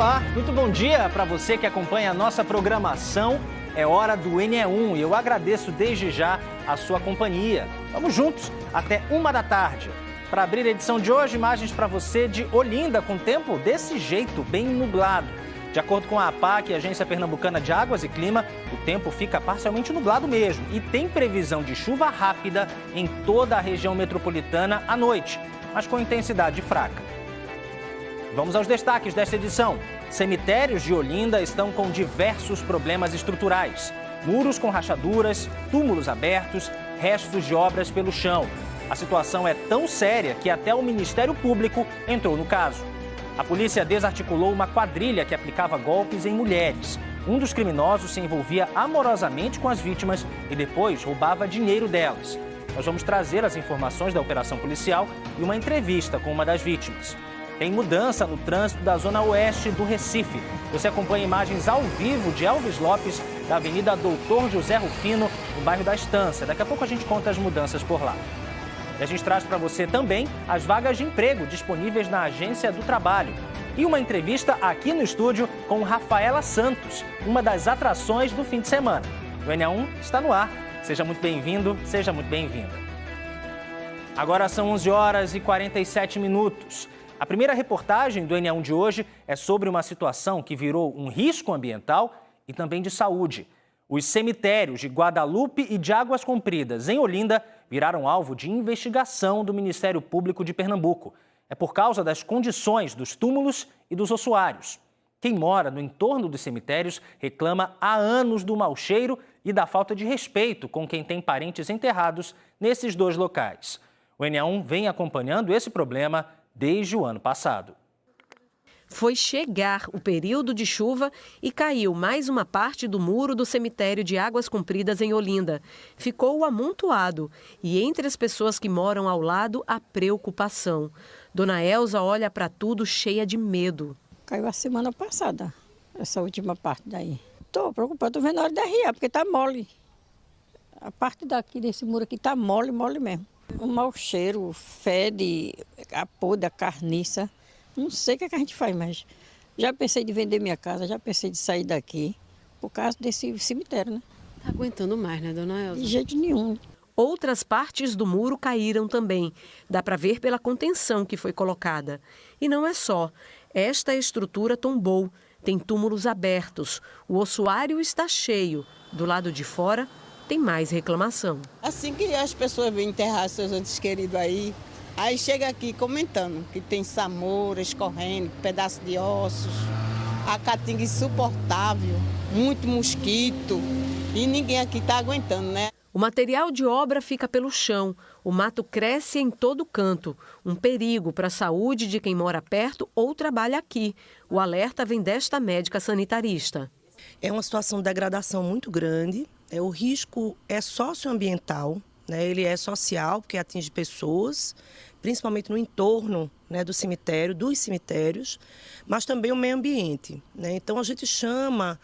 Olá, muito bom dia para você que acompanha a nossa programação. É hora do NE1 e eu agradeço desde já a sua companhia. Vamos juntos até 1h. Para abrir a edição de hoje, imagens para você de Olinda com tempo desse jeito, bem nublado. De acordo com a APAC, Agência Pernambucana de Águas e Clima, o tempo fica parcialmente nublado mesmo e tem previsão de chuva rápida em toda a região metropolitana à noite, mas com intensidade fraca. Vamos aos destaques desta edição. Cemitérios de Olinda estão com diversos problemas estruturais. Muros com rachaduras, túmulos abertos, restos de obras pelo chão. A situação é tão séria que até o Ministério Público entrou no caso. A polícia desarticulou uma quadrilha que aplicava golpes em mulheres. Um dos criminosos se envolvia amorosamente com as vítimas e depois roubava dinheiro delas. Nós vamos trazer as informações da operação policial e uma entrevista com uma das vítimas. Tem mudança no trânsito da zona oeste do Recife. Você acompanha imagens ao vivo de Elvis Lopes, da Avenida Doutor José Rufino, no bairro da Estância. Daqui a pouco a gente conta as mudanças por lá. E a gente traz para você também as vagas de emprego disponíveis na Agência do Trabalho. E uma entrevista aqui no estúdio com Rafaela Santos, uma das atrações do fim de semana. O NE1 está no ar. Seja muito bem-vindo, seja muito bem-vinda. Agora são 11h47. A primeira reportagem do NE1 de hoje é sobre uma situação que virou um risco ambiental e também de saúde. Os cemitérios de Guadalupe e de Águas Compridas, em Olinda, viraram alvo de investigação do Ministério Público de Pernambuco. É por causa das condições dos túmulos e dos ossuários. Quem mora no entorno dos cemitérios reclama há anos do mau cheiro e da falta de respeito com quem tem parentes enterrados nesses dois locais. O NE1 vem acompanhando esse problema desde o ano passado. Foi chegar o período de chuva e caiu mais uma parte do muro do cemitério de Águas Compridas em Olinda. Ficou amontoado e entre as pessoas que moram ao lado, a preocupação. Dona Elza olha para tudo cheia de medo. Caiu a semana passada, essa última parte daí. Estou preocupada, estou vendo a hora de arriar, porque está mole. A parte daqui desse muro aqui está mole, mole mesmo. Um mau cheiro, fede, a podre, a carniça. Não sei o que a gente faz, mas já pensei de vender minha casa, já pensei de sair daqui por causa desse cemitério, né? Tá aguentando mais, né, Dona Elza? De jeito nenhum. Outras partes do muro caíram também. Dá para ver pela contenção que foi colocada. E não é só. Esta estrutura tombou. Tem túmulos abertos. O ossuário está cheio. Do lado de fora, tem mais reclamação. Assim que as pessoas vêm enterrar seus entes queridos aí chega aqui comentando que tem samora escorrendo, pedaço de ossos, a caatinga insuportável, muito mosquito e ninguém aqui está aguentando, né? O material de obra fica pelo chão, o mato cresce em todo canto, um perigo para a saúde de quem mora perto ou trabalha aqui. O alerta vem desta médica sanitarista. É uma situação de degradação muito grande. O risco é socioambiental, né? Ele é social, porque atinge pessoas, principalmente no entorno, né, do cemitério, dos cemitérios, mas também o meio ambiente, né? Então a gente chama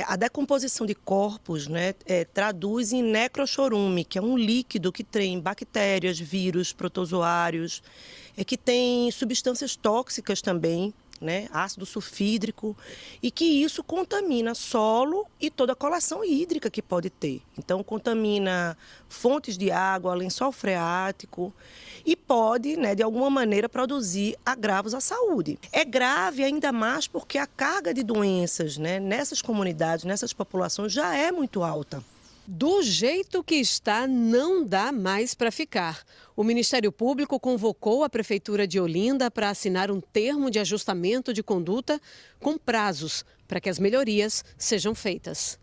a decomposição de corpos, né, traduz em necrochorume, que é um líquido que tem bactérias, vírus, protozoários, que tem substâncias tóxicas também, né, ácido sulfídrico, e que isso contamina solo e toda a coleção hídrica que pode ter. Então, contamina fontes de água, lençol freático e pode, né, de alguma maneira, produzir agravos à saúde. É grave ainda mais porque a carga de doenças, né, nessas comunidades, nessas populações, já é muito alta. Do jeito que está, não dá mais para ficar. O Ministério Público convocou a Prefeitura de Olinda para assinar um termo de ajustamento de conduta com prazos para que as melhorias sejam feitas.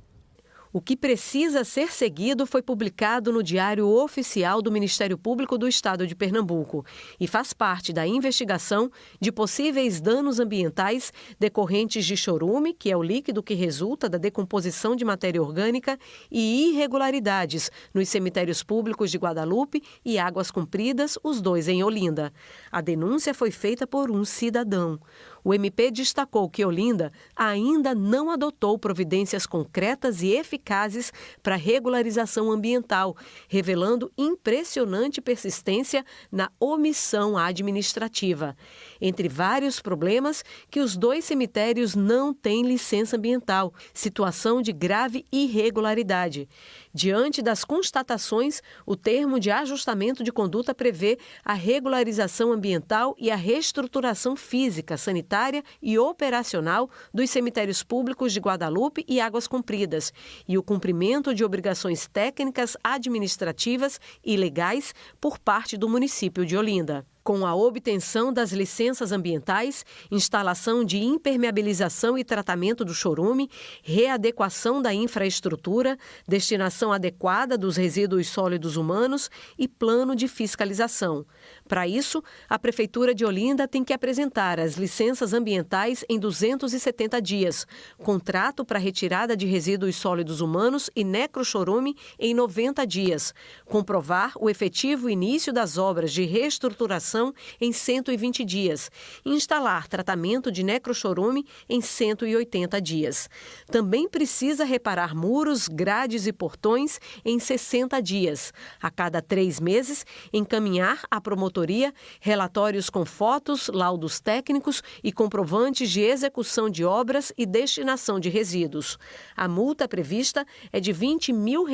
O que precisa ser seguido foi publicado no Diário Oficial do Ministério Público do Estado de Pernambuco e faz parte da investigação de possíveis danos ambientais decorrentes de chorume, que é o líquido que resulta da decomposição de matéria orgânica, e irregularidades nos cemitérios públicos de Guadalupe e Águas Compridas, os dois em Olinda. A denúncia foi feita por um cidadão. O MP destacou que Olinda ainda não adotou providências concretas e eficazes para regularização ambiental, revelando impressionante persistência na omissão administrativa. Entre vários problemas, que os 2 cemitérios não têm licença ambiental, situação de grave irregularidade. Diante das constatações, o termo de ajustamento de conduta prevê a regularização ambiental e a reestruturação física, sanitária e operacional dos cemitérios públicos de Guadalupe e Águas Compridas e o cumprimento de obrigações técnicas, administrativas e legais por parte do município de Olinda. Com a obtenção das licenças ambientais, instalação de impermeabilização e tratamento do chorume, readequação da infraestrutura, destinação adequada dos resíduos sólidos humanos e plano de fiscalização. Para isso, a Prefeitura de Olinda tem que apresentar as licenças ambientais em 270 dias, contrato para retirada de resíduos sólidos humanos e necrochorume em 90 dias, comprovar o efetivo início das obras de reestruturação em 120 dias e instalar tratamento de necrochorume em 180 dias. Também precisa reparar muros, grades e portões em 60 dias. A cada 3 meses, encaminhar à promotoria relatórios com fotos, laudos técnicos e comprovantes de execução de obras e destinação de resíduos. A multa prevista é de R$20 mil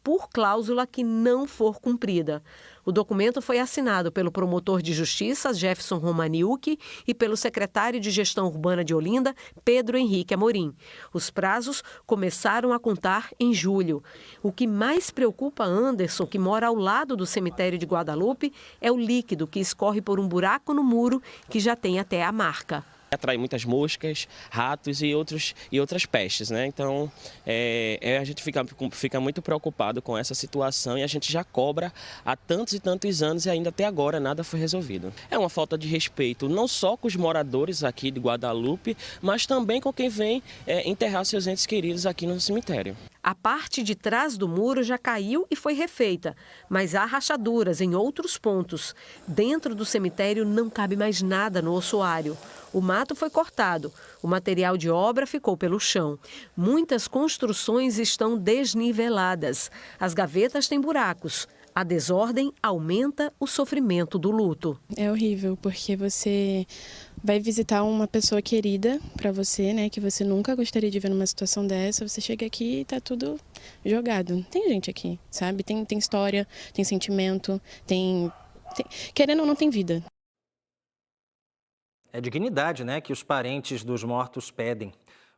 por cláusula que não for cumprida. O documento foi assinado pelo promotor de justiça, Jefferson Romaniuk, e pelo secretário de Gestão Urbana de Olinda, Pedro Henrique Amorim. Os prazos começaram a contar em julho. O que mais preocupa Anderson, que mora ao lado do cemitério de Guadalupe, é o líquido que escorre por um buraco no muro que já tem até a marca. Atrai muitas moscas, ratos e outras pestes, né? Então, a gente fica muito preocupado com essa situação e a gente já cobra há tantos e tantos anos e ainda até agora nada foi resolvido. É uma falta de respeito não só com os moradores aqui de Guadalupe, mas também com quem vem enterrar seus entes queridos aqui no cemitério. A parte de trás do muro já caiu e foi refeita, mas há rachaduras em outros pontos. Dentro do cemitério não cabe mais nada no ossuário. O mato foi cortado, o material de obra ficou pelo chão. Muitas construções estão desniveladas. As gavetas têm buracos. A desordem aumenta o sofrimento do luto. É horrível, porque você vai visitar uma pessoa querida para você, né, que você nunca gostaria de ver numa situação dessa. Você chega aqui e tá tudo jogado. Tem gente aqui, sabe? Tem história, tem sentimento, querendo ou não, tem vida. É dignidade, né, que os parentes dos mortos pedem.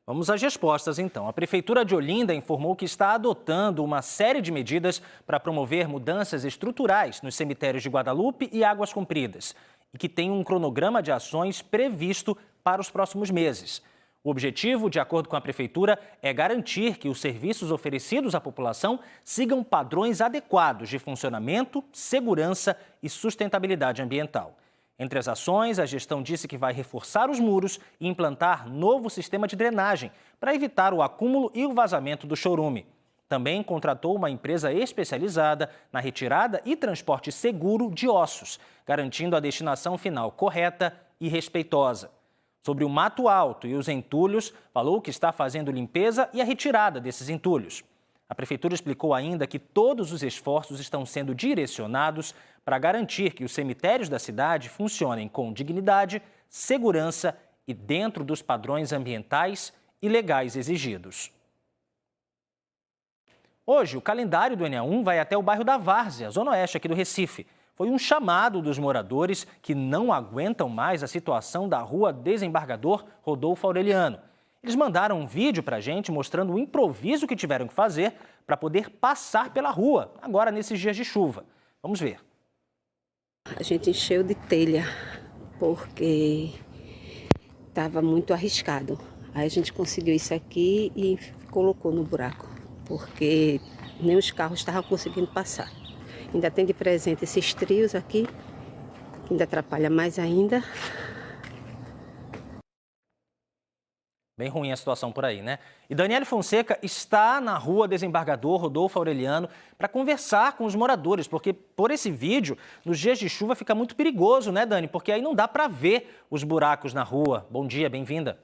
Vamos às respostas, então. A Prefeitura de Olinda informou que está adotando uma série de medidas para promover mudanças estruturais nos cemitérios de Guadalupe e Águas Compridas e que tem um cronograma de ações previsto para os próximos meses. O objetivo, de acordo com a Prefeitura, é garantir que os serviços oferecidos à população sigam padrões adequados de funcionamento, segurança e sustentabilidade ambiental. Entre as ações, a gestão disse que vai reforçar os muros e implantar novo sistema de drenagem para evitar o acúmulo e o vazamento do chorume. Também contratou uma empresa especializada na retirada e transporte seguro de ossos, garantindo a destinação final correta e respeitosa. Sobre o mato alto e os entulhos, falou que está fazendo limpeza e a retirada desses entulhos. A Prefeitura explicou ainda que todos os esforços estão sendo direcionados para garantir que os cemitérios da cidade funcionem com dignidade, segurança e dentro dos padrões ambientais e legais exigidos. Hoje, o calendário do ENEA1 vai até o bairro da Várzea, zona oeste aqui do Recife. Foi um chamado dos moradores que não aguentam mais a situação da rua Desembargador Rodolfo Aureliano. Eles mandaram um vídeo para a gente mostrando o improviso que tiveram que fazer para poder passar pela rua, agora nesses dias de chuva. Vamos ver. A gente encheu de telha, porque estava muito arriscado. Aí a gente conseguiu isso aqui e colocou no buraco, porque nem os carros estavam conseguindo passar. Ainda tem de presente esses trios aqui, que ainda atrapalha mais ainda. Bem ruim a situação por aí, né? E Daniele Fonseca está na rua Desembargador Rodolfo Aureliano para conversar com os moradores, porque por esse vídeo, nos dias de chuva, fica muito perigoso, né, Dani? Porque aí não dá para ver os buracos na rua. Bom dia, bem-vinda.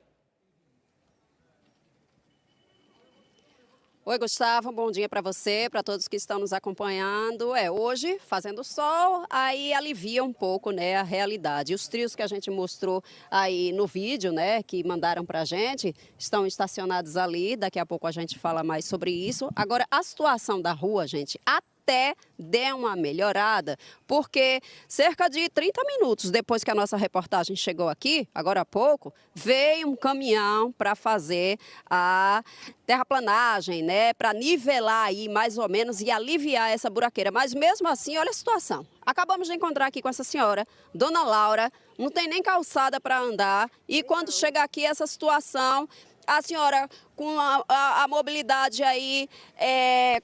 Oi, Gustavo, bom dia para você, para todos que estão nos acompanhando. Hoje, fazendo sol, aí alivia um pouco, né, a realidade. Os trios que a gente mostrou aí no vídeo, né, que mandaram para a gente, estão estacionados ali. Daqui a pouco a gente fala mais sobre isso. Agora, a situação da rua, gente, até deu uma melhorada, porque cerca de 30 minutos depois que a nossa reportagem chegou aqui, agora há pouco, veio um caminhão para fazer a terraplanagem, né, para nivelar aí mais ou menos e aliviar essa buraqueira. Mas mesmo assim, olha a situação. Acabamos de encontrar aqui com essa senhora, Dona Laura, não tem nem calçada para andar e quando chega aqui essa situação, a senhora com a mobilidade aí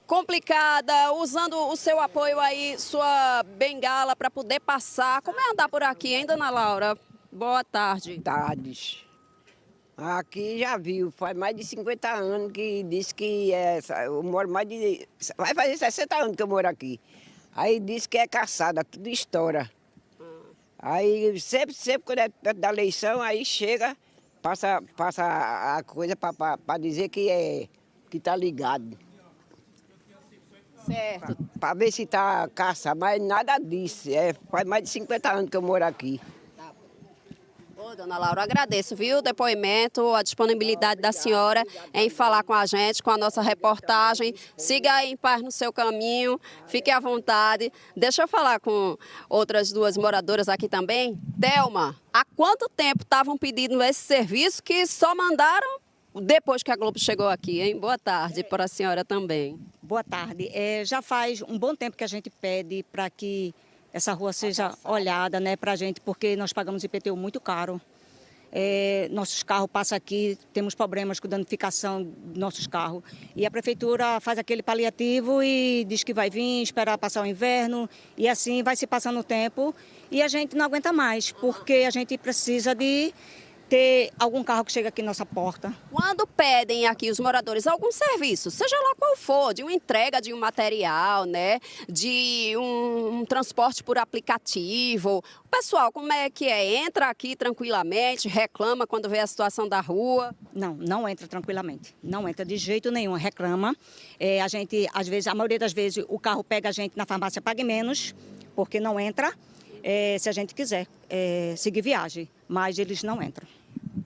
complicada, usando o seu apoio aí, sua bengala para poder passar. Como é andar por aqui, hein, Dona Laura? Boa tarde. Tardes. Aqui já viu, faz mais de 50 anos que disse que eu moro mais de... Vai fazer 60 anos que eu moro aqui. Aí disse que é caçada, tudo estoura. Aí sempre quando é perto da eleição, aí chega... Passa a coisa para dizer que tá ligado. Certo. Para ver se tá caça, mas nada disso. Faz mais de 50 anos que eu moro aqui. Ô, Dona Laura, agradeço, viu, o depoimento, a disponibilidade da senhora em falar com a gente, com a nossa reportagem. Siga aí em paz no seu caminho, fique à vontade. Deixa eu falar com outras duas moradoras aqui também. Thelma, há quanto tempo estavam pedindo esse serviço que só mandaram depois que a Globo chegou aqui, hein? Boa tarde para a senhora também. Boa tarde. Já faz um bom tempo que a gente pede para que essa rua seja olhada, né, para a gente, porque nós pagamos IPTU muito caro. Nossos carros passam aqui, temos problemas com danificação dos nossos carros. E a prefeitura faz aquele paliativo e diz que vai vir, esperar passar o inverno, e assim vai se passando o tempo. E a gente não aguenta mais, porque a gente precisa de ter algum carro que chegue aqui na nossa porta. Quando pedem aqui os moradores algum serviço, seja lá qual for, de uma entrega de um material, né, de um transporte por aplicativo, o pessoal, como é que é? Entra aqui tranquilamente, reclama quando vê a situação da rua? Não entra tranquilamente, não entra de jeito nenhum, reclama. A gente, às vezes, a maioria das vezes, o carro pega a gente na farmácia, pague menos, porque não entra, se a gente quiser seguir viagem, mas eles não entram.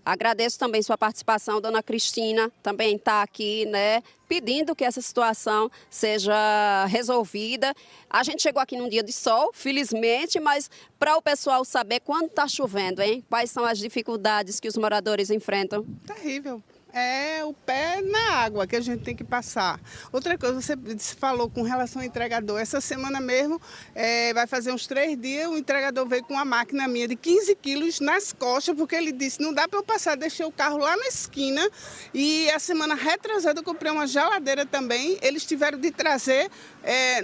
Agradeço também sua participação, dona Cristina, também está aqui, né, pedindo que essa situação seja resolvida. A gente chegou aqui num dia de sol, felizmente, mas para o pessoal saber quando está chovendo, hein? Quais são as dificuldades que os moradores enfrentam? Terrível. É o pé na água que a gente tem que passar. Outra coisa, você falou com relação ao entregador. Essa semana mesmo, vai fazer uns 3 dias, o entregador veio com uma máquina minha de 15 quilos nas costas, porque ele disse, não dá para eu passar, deixei o carro lá na esquina. E a semana retrasada eu comprei uma geladeira também, eles tiveram de trazer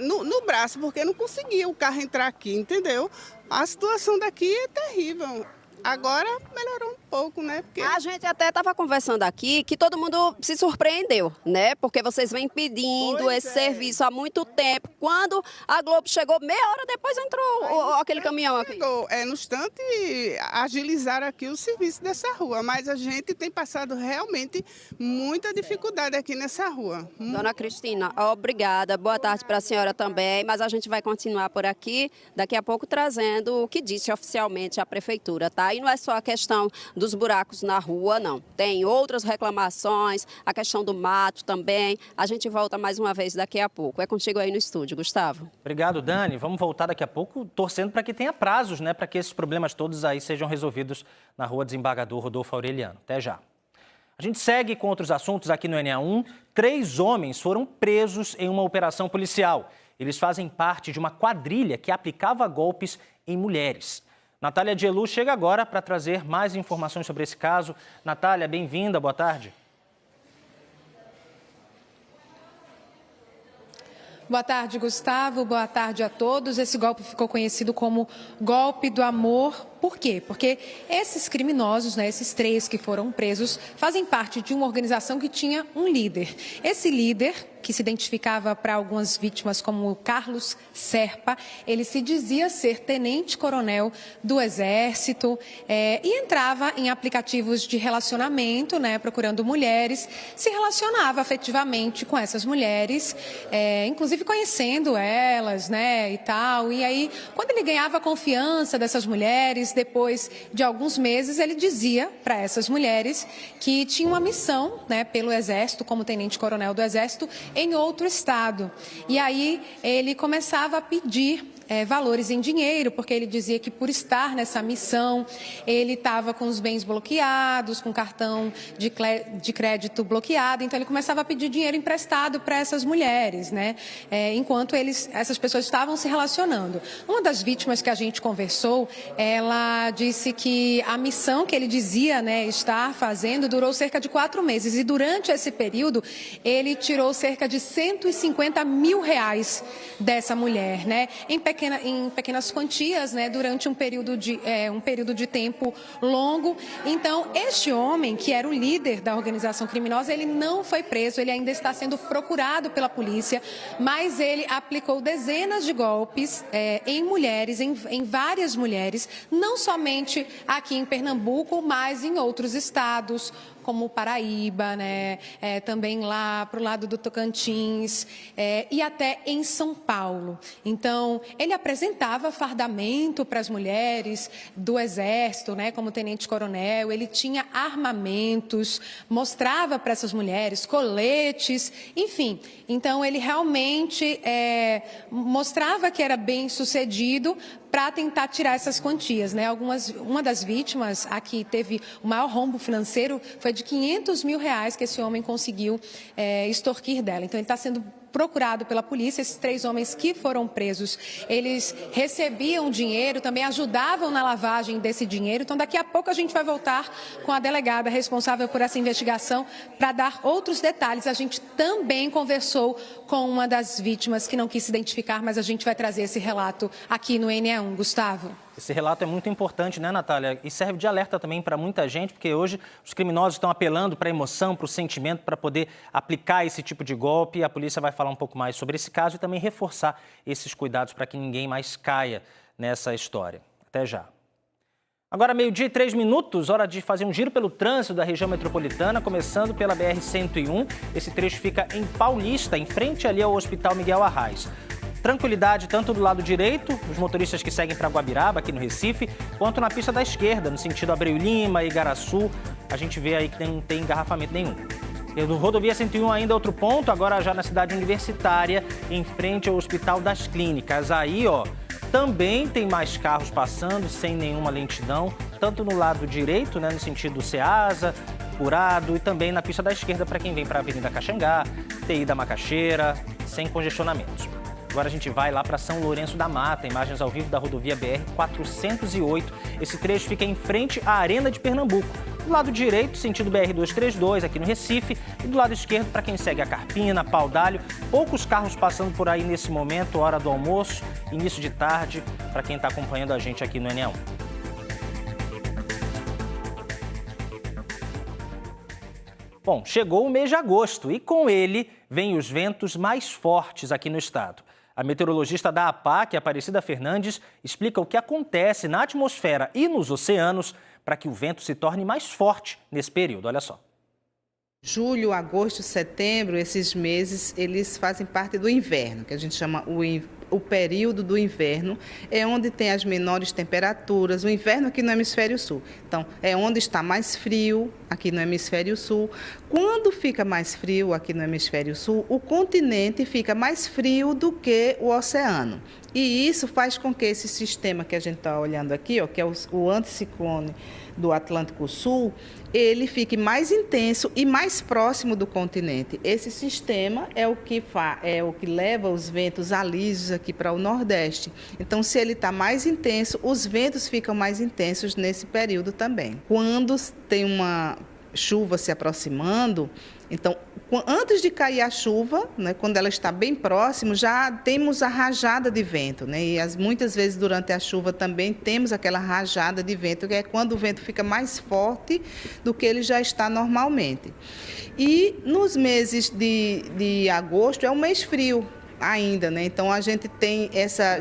no braço, porque não conseguia o carro entrar aqui, entendeu? A situação daqui é terrível. Agora melhorou um pouco, né? Porque... A gente até estava conversando aqui que todo mundo se surpreendeu, né? Porque vocês vêm pedindo esse serviço há muito tempo. Quando a Globo chegou, meia hora depois entrou aquele caminhão aqui. Chegou, no instante, agilizar aqui o serviço dessa rua. Mas a gente tem passado realmente muita dificuldade aqui nessa rua. Dona Cristina, obrigada. Boa tarde para a senhora também. Mas a gente vai continuar por aqui, daqui a pouco trazendo o que disse oficialmente a prefeitura, tá? E não é só a questão dos buracos na rua, não. Tem outras reclamações, a questão do mato também. A gente volta mais uma vez daqui a pouco. É contigo aí no estúdio, Gustavo. Obrigado, Dani. Vamos voltar daqui a pouco torcendo para que tenha prazos, né? Para que esses problemas todos aí sejam resolvidos na rua Desembargador Rodolfo Aureliano. Até já. A gente segue com outros assuntos aqui no NA1. 3 homens foram presos em uma operação policial. Eles fazem parte de uma quadrilha que aplicava golpes em mulheres. Natália Dielu chega agora para trazer mais informações sobre esse caso. Natália, bem-vinda, boa tarde. Boa tarde, Gustavo. Boa tarde a todos. Esse golpe ficou conhecido como golpe do amor. Por quê? Porque esses criminosos, esses 3 que foram presos, fazem parte de uma organização que tinha um líder. Esse líder, que se identificava para algumas vítimas como Carlos Serpa, ele se dizia ser tenente-coronel do Exército e entrava em aplicativos de relacionamento, procurando mulheres, se relacionava afetivamente com essas mulheres, inclusive conhecendo elas, e tal. E aí, quando ele ganhava a confiança dessas mulheres, depois de alguns meses, ele dizia para essas mulheres que tinha uma missão, pelo Exército, como tenente-coronel do Exército, em outro estado. E aí ele começava a pedir valores em dinheiro, porque ele dizia que por estar nessa missão, ele estava com os bens bloqueados, com cartão de crédito bloqueado, então ele começava a pedir dinheiro emprestado para essas mulheres, enquanto essas pessoas estavam se relacionando. Uma das vítimas que a gente conversou, ela disse que a missão que ele dizia estar fazendo durou cerca de 4 meses, e durante esse período ele tirou cerca de R$150 mil dessa mulher, em pequenas quantias, durante um período de tempo longo. Então, este homem, que era o líder da organização criminosa, ele não foi preso, ele ainda está sendo procurado pela polícia, mas ele aplicou dezenas de golpes em mulheres, em várias mulheres, não somente aqui em Pernambuco, mas em outros estados, como Paraíba, também lá para o lado do Tocantins, e até em São Paulo. Então, ele apresentava fardamento para as mulheres do Exército, como tenente-coronel, ele tinha armamentos, mostrava para essas mulheres coletes, enfim. Então, ele realmente mostrava que era bem sucedido para tentar tirar essas quantias, Uma das vítimas aqui teve o maior rombo financeiro, foi de R$500 mil que esse homem conseguiu extorquir dela. Então, ele está sendo procurado pela polícia. Esses 3 homens que foram presos, eles recebiam dinheiro, também ajudavam na lavagem desse dinheiro. Então, daqui a pouco a gente vai voltar com a delegada responsável por essa investigação para dar outros detalhes. A gente também conversou com uma das vítimas que não quis se identificar, mas a gente vai trazer esse relato aqui no NE1. Gustavo. Esse relato é muito importante, Natália? E serve de alerta também para muita gente, porque hoje os criminosos estão apelando para a emoção, para o sentimento, para poder aplicar esse tipo de golpe. E a polícia vai falar um pouco mais sobre esse caso e também reforçar esses cuidados para que ninguém mais caia nessa história. Até já. Agora, 12:03, hora de fazer um giro pelo trânsito da região metropolitana, começando pela BR-101. Esse trecho fica em Paulista, em frente ali ao Hospital Miguel Arraes. Tranquilidade tanto do lado direito, os motoristas que seguem para Guabiraba, aqui no Recife, quanto na pista da esquerda, no sentido Abreu Lima e Igaraçu. A gente vê aí que não tem engarrafamento nenhum. E no Rodovia 101 ainda outro ponto, agora já na cidade universitária, em frente ao Hospital das Clínicas. Aí, também tem mais carros passando sem nenhuma lentidão, tanto no lado direito, no sentido Ceasa, Curado, e também na pista da esquerda para quem vem para a Avenida Caxangá, TI da Macaxeira, sem congestionamentos. Agora a gente vai lá para São Lourenço da Mata, imagens ao vivo da rodovia BR-408. Esse trecho fica em frente à Arena de Pernambuco. Do lado direito, sentido BR-232, aqui no Recife. E do lado esquerdo, para quem segue a Carpina, Pau d'Alho. Poucos carros passando por aí nesse momento, hora do almoço, início de tarde, para quem está acompanhando a gente aqui no NE1. Bom, chegou o mês de agosto e com ele vêm os ventos mais fortes aqui no estado. A meteorologista da APAC, Aparecida Fernandes, explica o que acontece na atmosfera e nos oceanos para que o vento se torne mais forte nesse período. Olha só. Julho, agosto, setembro, esses meses, eles fazem parte do inverno, que a gente chama o período do inverno, é onde tem as menores temperaturas, o inverno aqui no hemisfério sul. Então, é onde está mais frio aqui no hemisfério sul. Quando fica mais frio aqui no hemisfério sul, o continente fica mais frio do que o oceano. E isso faz com que esse sistema que a gente está olhando aqui, que é o anticiclone do Atlântico Sul, ele fique mais intenso e mais próximo do continente. Esse sistema é o que leva os ventos alísios aqui para o Nordeste. Então, se ele está mais intenso, os ventos ficam mais intensos nesse período também. Quando tem uma chuva se aproximando, Então, antes de cair a chuva, né, quando ela está bem próximo, já temos a rajada de vento, né? E muitas vezes durante a chuva também temos aquela rajada de vento, que é quando o vento fica mais forte do que ele já está normalmente. E nos meses de agosto é um mês frio ainda, né? Então a gente tem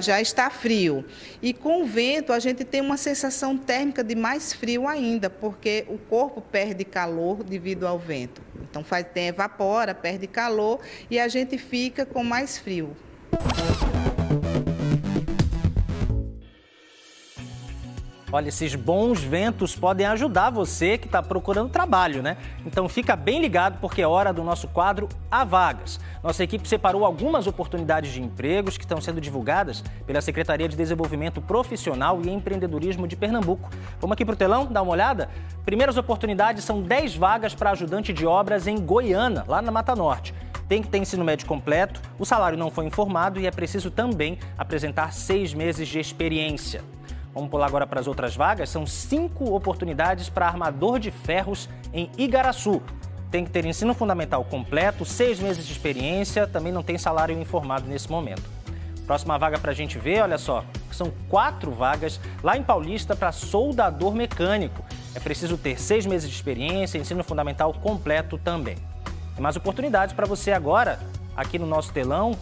já está frio. E com o vento a gente tem uma sensação térmica de mais frio ainda, porque o corpo perde calor devido ao vento. Então evapora, perde calor e a gente fica com mais frio. Olha, esses bons ventos podem ajudar você que está procurando trabalho, né? Então fica bem ligado porque é hora do nosso quadro Há Vagas. Nossa equipe separou algumas oportunidades de empregos que estão sendo divulgadas pela Secretaria de Desenvolvimento Profissional e Empreendedorismo de Pernambuco. Vamos aqui para o telão dar uma olhada? Primeiras oportunidades são 10 vagas para ajudante de obras em Goiânia, lá na Mata Norte. Tem que ter ensino médio completo, o salário não foi informado e é preciso também apresentar 6 meses de experiência. Vamos pular agora para as outras vagas. São 5 oportunidades para armador de ferros em Igaraçu. Tem que ter ensino fundamental completo, 6 meses de experiência, também não tem salário informado nesse momento. Próxima vaga para a gente ver, olha só, são 4 vagas lá em Paulista para soldador mecânico. É preciso ter 6 meses de experiência, ensino fundamental completo também. Tem mais oportunidades para você agora, aqui no nosso telão.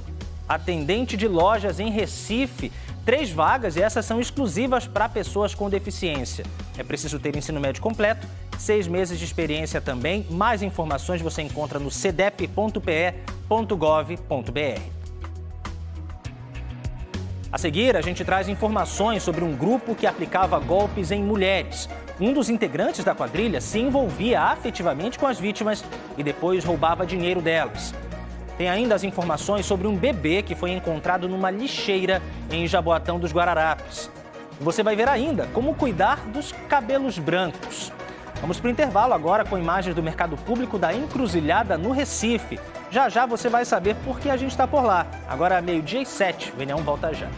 Atendente de lojas em Recife. 3 vagas e essas são exclusivas para pessoas com deficiência. É preciso ter ensino médio completo, 6 meses de experiência também. Mais informações você encontra no cedep.pe.gov.br. A seguir, a gente traz informações sobre um grupo que aplicava golpes em mulheres. Um dos integrantes da quadrilha se envolvia afetivamente com as vítimas e depois roubava dinheiro delas. Tem ainda as informações sobre um bebê que foi encontrado numa lixeira em Jaboatão dos Guararapes. Você vai ver ainda como cuidar dos cabelos brancos. Vamos para o intervalo agora com imagens do mercado público da Encruzilhada no Recife. Já já você vai saber por que a gente está por lá. Agora é 12h07, o Enel volta já.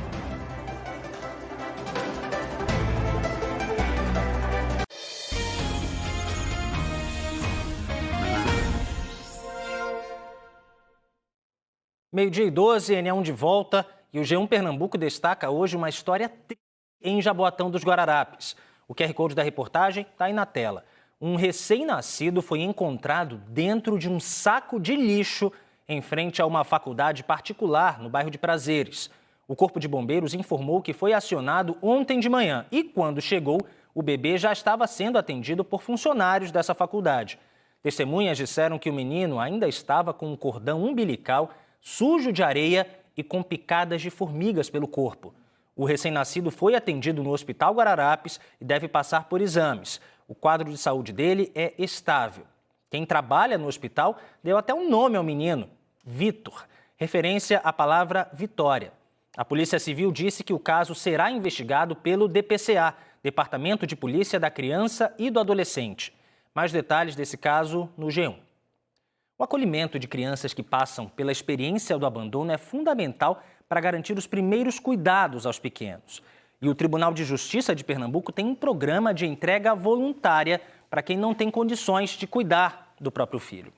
Meio-dia e 12, Enel de volta e o G1 Pernambuco destaca hoje uma história triste em Jaboatão dos Guararapes. O QR Code da reportagem está aí na tela. Um recém-nascido foi encontrado dentro de um saco de lixo em frente a uma faculdade particular no bairro de Prazeres. O Corpo de Bombeiros informou que foi acionado ontem de manhã e, quando chegou, o bebê já estava sendo atendido por funcionários dessa faculdade. Testemunhas disseram que o menino ainda estava com um cordão umbilical sujo de areia e com picadas de formigas pelo corpo. O recém-nascido foi atendido no Hospital Guararapes e deve passar por exames. O quadro de saúde dele é estável. Quem trabalha no hospital deu até um nome ao menino, Vitor, referência à palavra vitória. A Polícia Civil disse que o caso será investigado pelo DPCA, Departamento de Polícia da Criança e do Adolescente. Mais detalhes desse caso no G1. O acolhimento de crianças que passam pela experiência do abandono é fundamental para garantir os primeiros cuidados aos pequenos. E o Tribunal de Justiça de Pernambuco tem um programa de entrega voluntária para quem não tem condições de cuidar do próprio filho.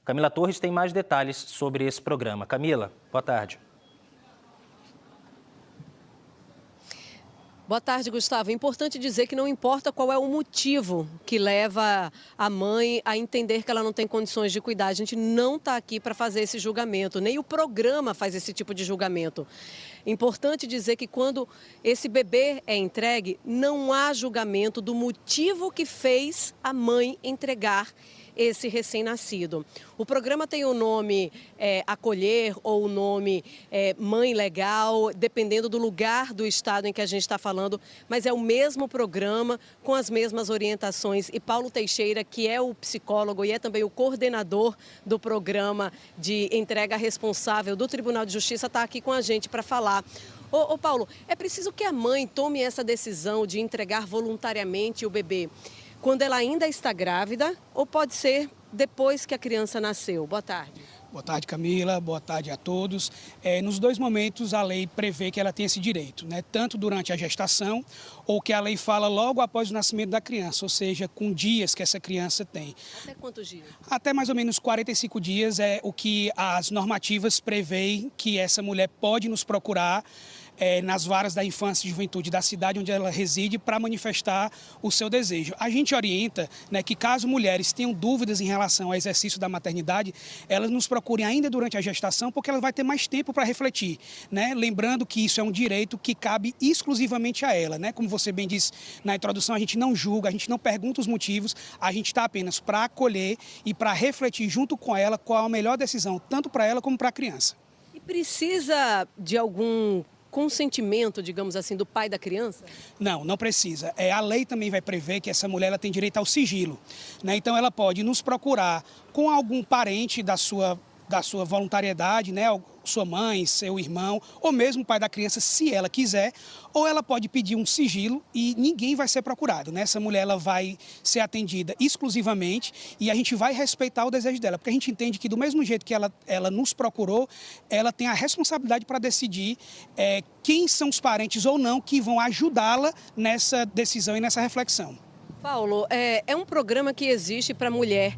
Camila Torres tem mais detalhes sobre esse programa. Camila, boa tarde. Boa tarde, Gustavo. É importante dizer que não importa qual é o motivo que leva a mãe a entender que ela não tem condições de cuidar. A gente não está aqui para fazer esse julgamento, nem o programa faz esse tipo de julgamento. Importante dizer que quando esse bebê é entregue, não há julgamento do motivo que fez a mãe entregar esse recém-nascido. O programa tem o nome Acolher ou o nome Mãe Legal, dependendo do lugar do estado em que a gente está falando, mas é o mesmo programa com as mesmas orientações. E Paulo Teixeira, que é o psicólogo e é também o coordenador do programa de entrega responsável do Tribunal de Justiça, está aqui com a gente para falar. Ô Paulo, é preciso que a mãe tome essa decisão de entregar voluntariamente o bebê quando ela ainda está grávida ou pode ser depois que a criança nasceu? Boa tarde. Boa tarde, Camila. Boa tarde a todos. Nos dois momentos, a lei prevê que ela tem esse direito, né? Tanto durante a gestação, ou que a lei fala logo após o nascimento da criança, ou seja, com dias que essa criança tem. Até quantos dias? Até mais ou menos 45 dias é o que as normativas preveem que essa mulher pode nos procurar nas varas da infância e juventude da cidade onde ela reside para manifestar o seu desejo. A gente orienta, né, que caso mulheres tenham dúvidas em relação ao exercício da maternidade, elas nos procurem ainda durante a gestação, porque ela vai ter mais tempo para refletir, né? Lembrando que isso é um direito que cabe exclusivamente a ela, né? Como você bem disse na introdução, a gente não julga, a gente não pergunta os motivos, a gente está apenas para acolher e para refletir junto com ela qual a melhor decisão, tanto para ela como para a criança. E precisa de algum consentimento, digamos assim, do pai da criança? Não, não precisa. A lei também vai prever que essa mulher ela tem direito ao sigilo, né? Então ela pode nos procurar com algum parente da sua voluntariedade, né? Sua mãe, seu irmão, ou mesmo o pai da criança, se ela quiser, ou ela pode pedir um sigilo e ninguém vai ser procurado, né? Essa mulher ela vai ser atendida exclusivamente e a gente vai respeitar o desejo dela, porque a gente entende que do mesmo jeito que ela nos procurou, ela tem a responsabilidade para decidir quem são os parentes ou não que vão ajudá-la nessa decisão e nessa reflexão. Paulo, é um programa que existe para mulher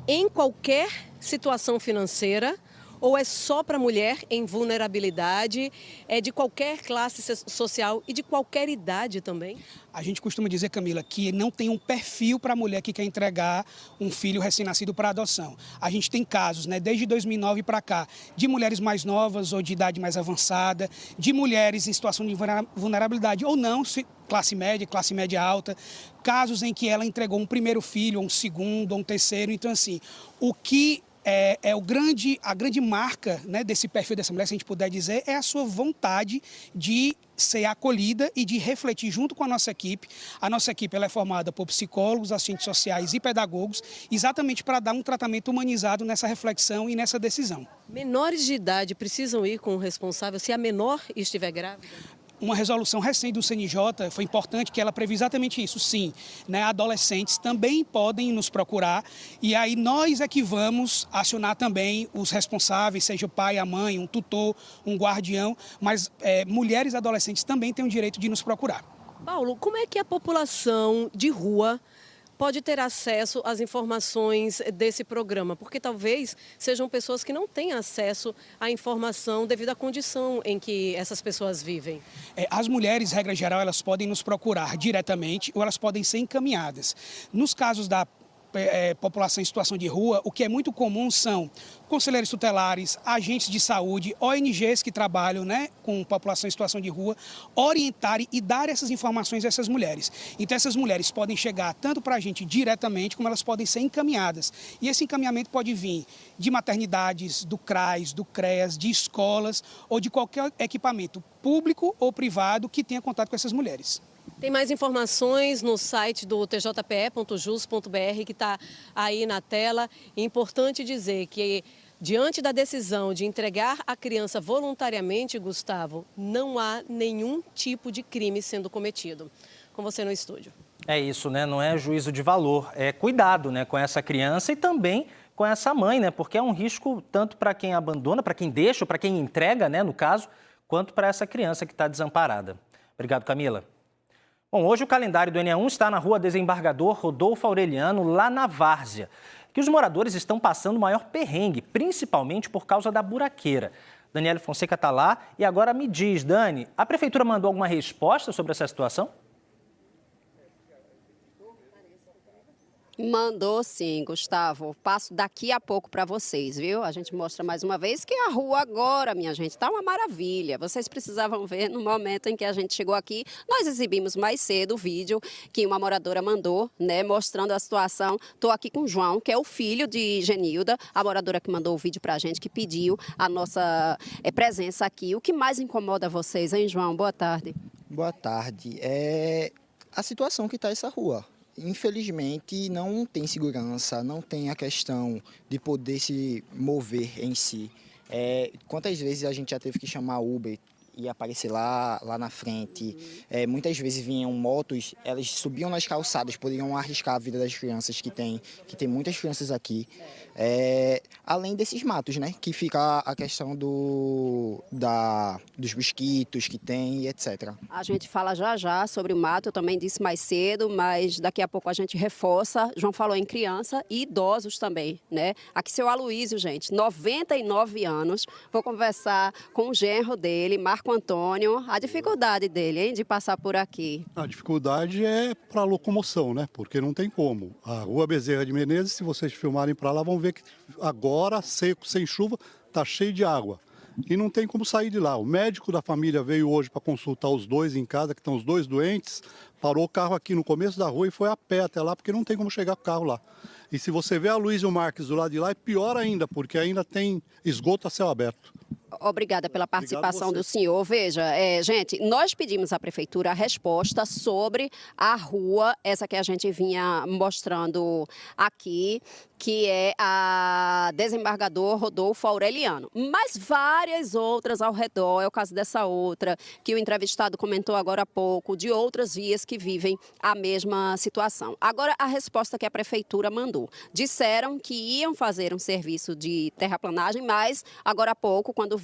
em qualquer situação financeira, ou é só para mulher em vulnerabilidade, de qualquer classe social e de qualquer idade também? A gente costuma dizer, Camila, que não tem um perfil para a mulher que quer entregar um filho recém-nascido para adoção. A gente tem casos, né, desde 2009 para cá, de mulheres mais novas ou de idade mais avançada, de mulheres em situação de vulnerabilidade ou não, classe média alta, casos em que ela entregou um primeiro filho, ou um segundo, ou um terceiro. Então, assim, o que a grande marca, né, desse perfil dessa mulher, se a gente puder dizer, é a sua vontade de ser acolhida e de refletir junto com a nossa equipe. A nossa equipe ela é formada por psicólogos, assistentes sociais e pedagogos, exatamente para dar um tratamento humanizado nessa reflexão e nessa decisão. Menores de idade precisam ir com o responsável se a menor estiver grávida? Uma resolução recente do CNJ foi importante que ela prevê exatamente isso, sim, né? Adolescentes também podem nos procurar e aí nós é que vamos acionar também os responsáveis, seja o pai, a mãe, um tutor, um guardião, mas mulheres e adolescentes também têm o direito de nos procurar. Paulo, como é que a população de rua pode ter acesso às informações desse programa? Porque talvez sejam pessoas que não têm acesso à informação devido à condição em que essas pessoas vivem. As mulheres, regra geral, elas podem nos procurar diretamente ou elas podem ser encaminhadas. Nos casos da população em situação de rua, o que é muito comum são conselheiros tutelares, agentes de saúde, ONGs que trabalham, né, com população em situação de rua, orientarem e dar essas informações a essas mulheres. Então essas mulheres podem chegar tanto para a gente diretamente, como elas podem ser encaminhadas. E esse encaminhamento pode vir de maternidades, do CRAS, do CREAS, de escolas ou de qualquer equipamento público ou privado que tenha contato com essas mulheres. Tem mais informações no site do tjpe.jus.br que está aí na tela. É importante dizer que, diante da decisão de entregar a criança voluntariamente, Gustavo, não há nenhum tipo de crime sendo cometido. Com você no estúdio. É isso, né? Não é juízo de valor, é cuidado, né, com essa criança e também com essa mãe, né? Porque é um risco tanto para quem abandona, para quem deixa, para quem entrega, né, no caso, quanto para essa criança que está desamparada. Obrigado, Camila. Bom, hoje o calendário do NE1 está na Rua Desembargador Rodolfo Aureliano, lá na Várzea, que os moradores estão passando o maior perrengue, principalmente por causa da buraqueira. Daniela Fonseca está lá e agora me diz, Dani, a Prefeitura mandou alguma resposta sobre essa situação? Mandou sim, Gustavo. Passo daqui a pouco para vocês, viu? A gente mostra mais uma vez que a rua agora, minha gente, tá uma maravilha. Vocês precisavam ver no momento em que a gente chegou aqui. Nós exibimos mais cedo o vídeo que uma moradora mandou, né, mostrando a situação. Tô aqui com o João, que é o filho de Genilda, a moradora que mandou o vídeo pra gente, que pediu a nossa presença aqui. O que mais incomoda vocês, hein, João? Boa tarde. Boa tarde. É a situação que está essa rua. Infelizmente, não tem segurança, não tem a questão de poder se mover em si. Quantas vezes a gente já teve que chamar Uber ia aparecer lá na frente. Muitas vezes vinham motos, elas subiam nas calçadas, poderiam arriscar a vida das crianças, que tem muitas crianças aqui. Além desses matos, né, que fica a questão dos mosquitos que tem e etc. A gente fala já sobre o mato, eu também disse mais cedo, mas daqui a pouco a gente reforça. João falou em criança e idosos também, né? Aqui seu Aloísio, gente, 99 anos. Vou conversar com o genro dele, Marco Antônio. A dificuldade dele, hein, de passar por aqui. A dificuldade é para a locomoção, né? Porque não tem como. A Rua Bezerra de Menezes, se vocês filmarem para lá, vão ver que agora, seco, sem chuva, está cheio de água. E não tem como sair de lá. O médico da família veio hoje para consultar os dois em casa, que estão os dois doentes, parou o carro aqui no começo da rua e foi a pé até lá, porque não tem como chegar com o carro lá. E se você vê a Luísio Marques do lado de lá, é pior ainda, porque ainda tem esgoto a céu aberto. Obrigada pela participação do senhor. Veja, gente, nós pedimos à prefeitura a resposta sobre a rua, essa que a gente vinha mostrando aqui, que é a Desembargador Rodolfo Aureliano. Mas várias outras ao redor, é o caso dessa outra, que o entrevistado comentou agora há pouco, de outras vias que vivem a mesma situação. Agora, a resposta que a prefeitura mandou. Disseram que iam fazer um serviço de terraplanagem, mas agora há pouco, quando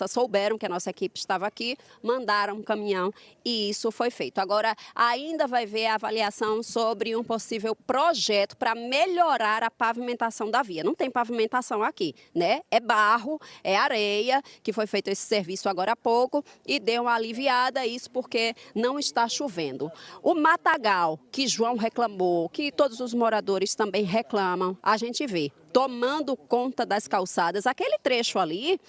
souberam que a nossa equipe estava aqui, mandaram um caminhão e isso foi feito. Agora, ainda vai ver a avaliação sobre um possível projeto para melhorar a pavimentação da via. Não tem pavimentação aqui, né? É barro, é areia, que foi feito esse serviço agora há pouco e deu uma aliviada, isso porque não está chovendo. O matagal, que João reclamou, que todos os moradores também reclamam, a gente vê tomando conta das calçadas, aquele trecho ali,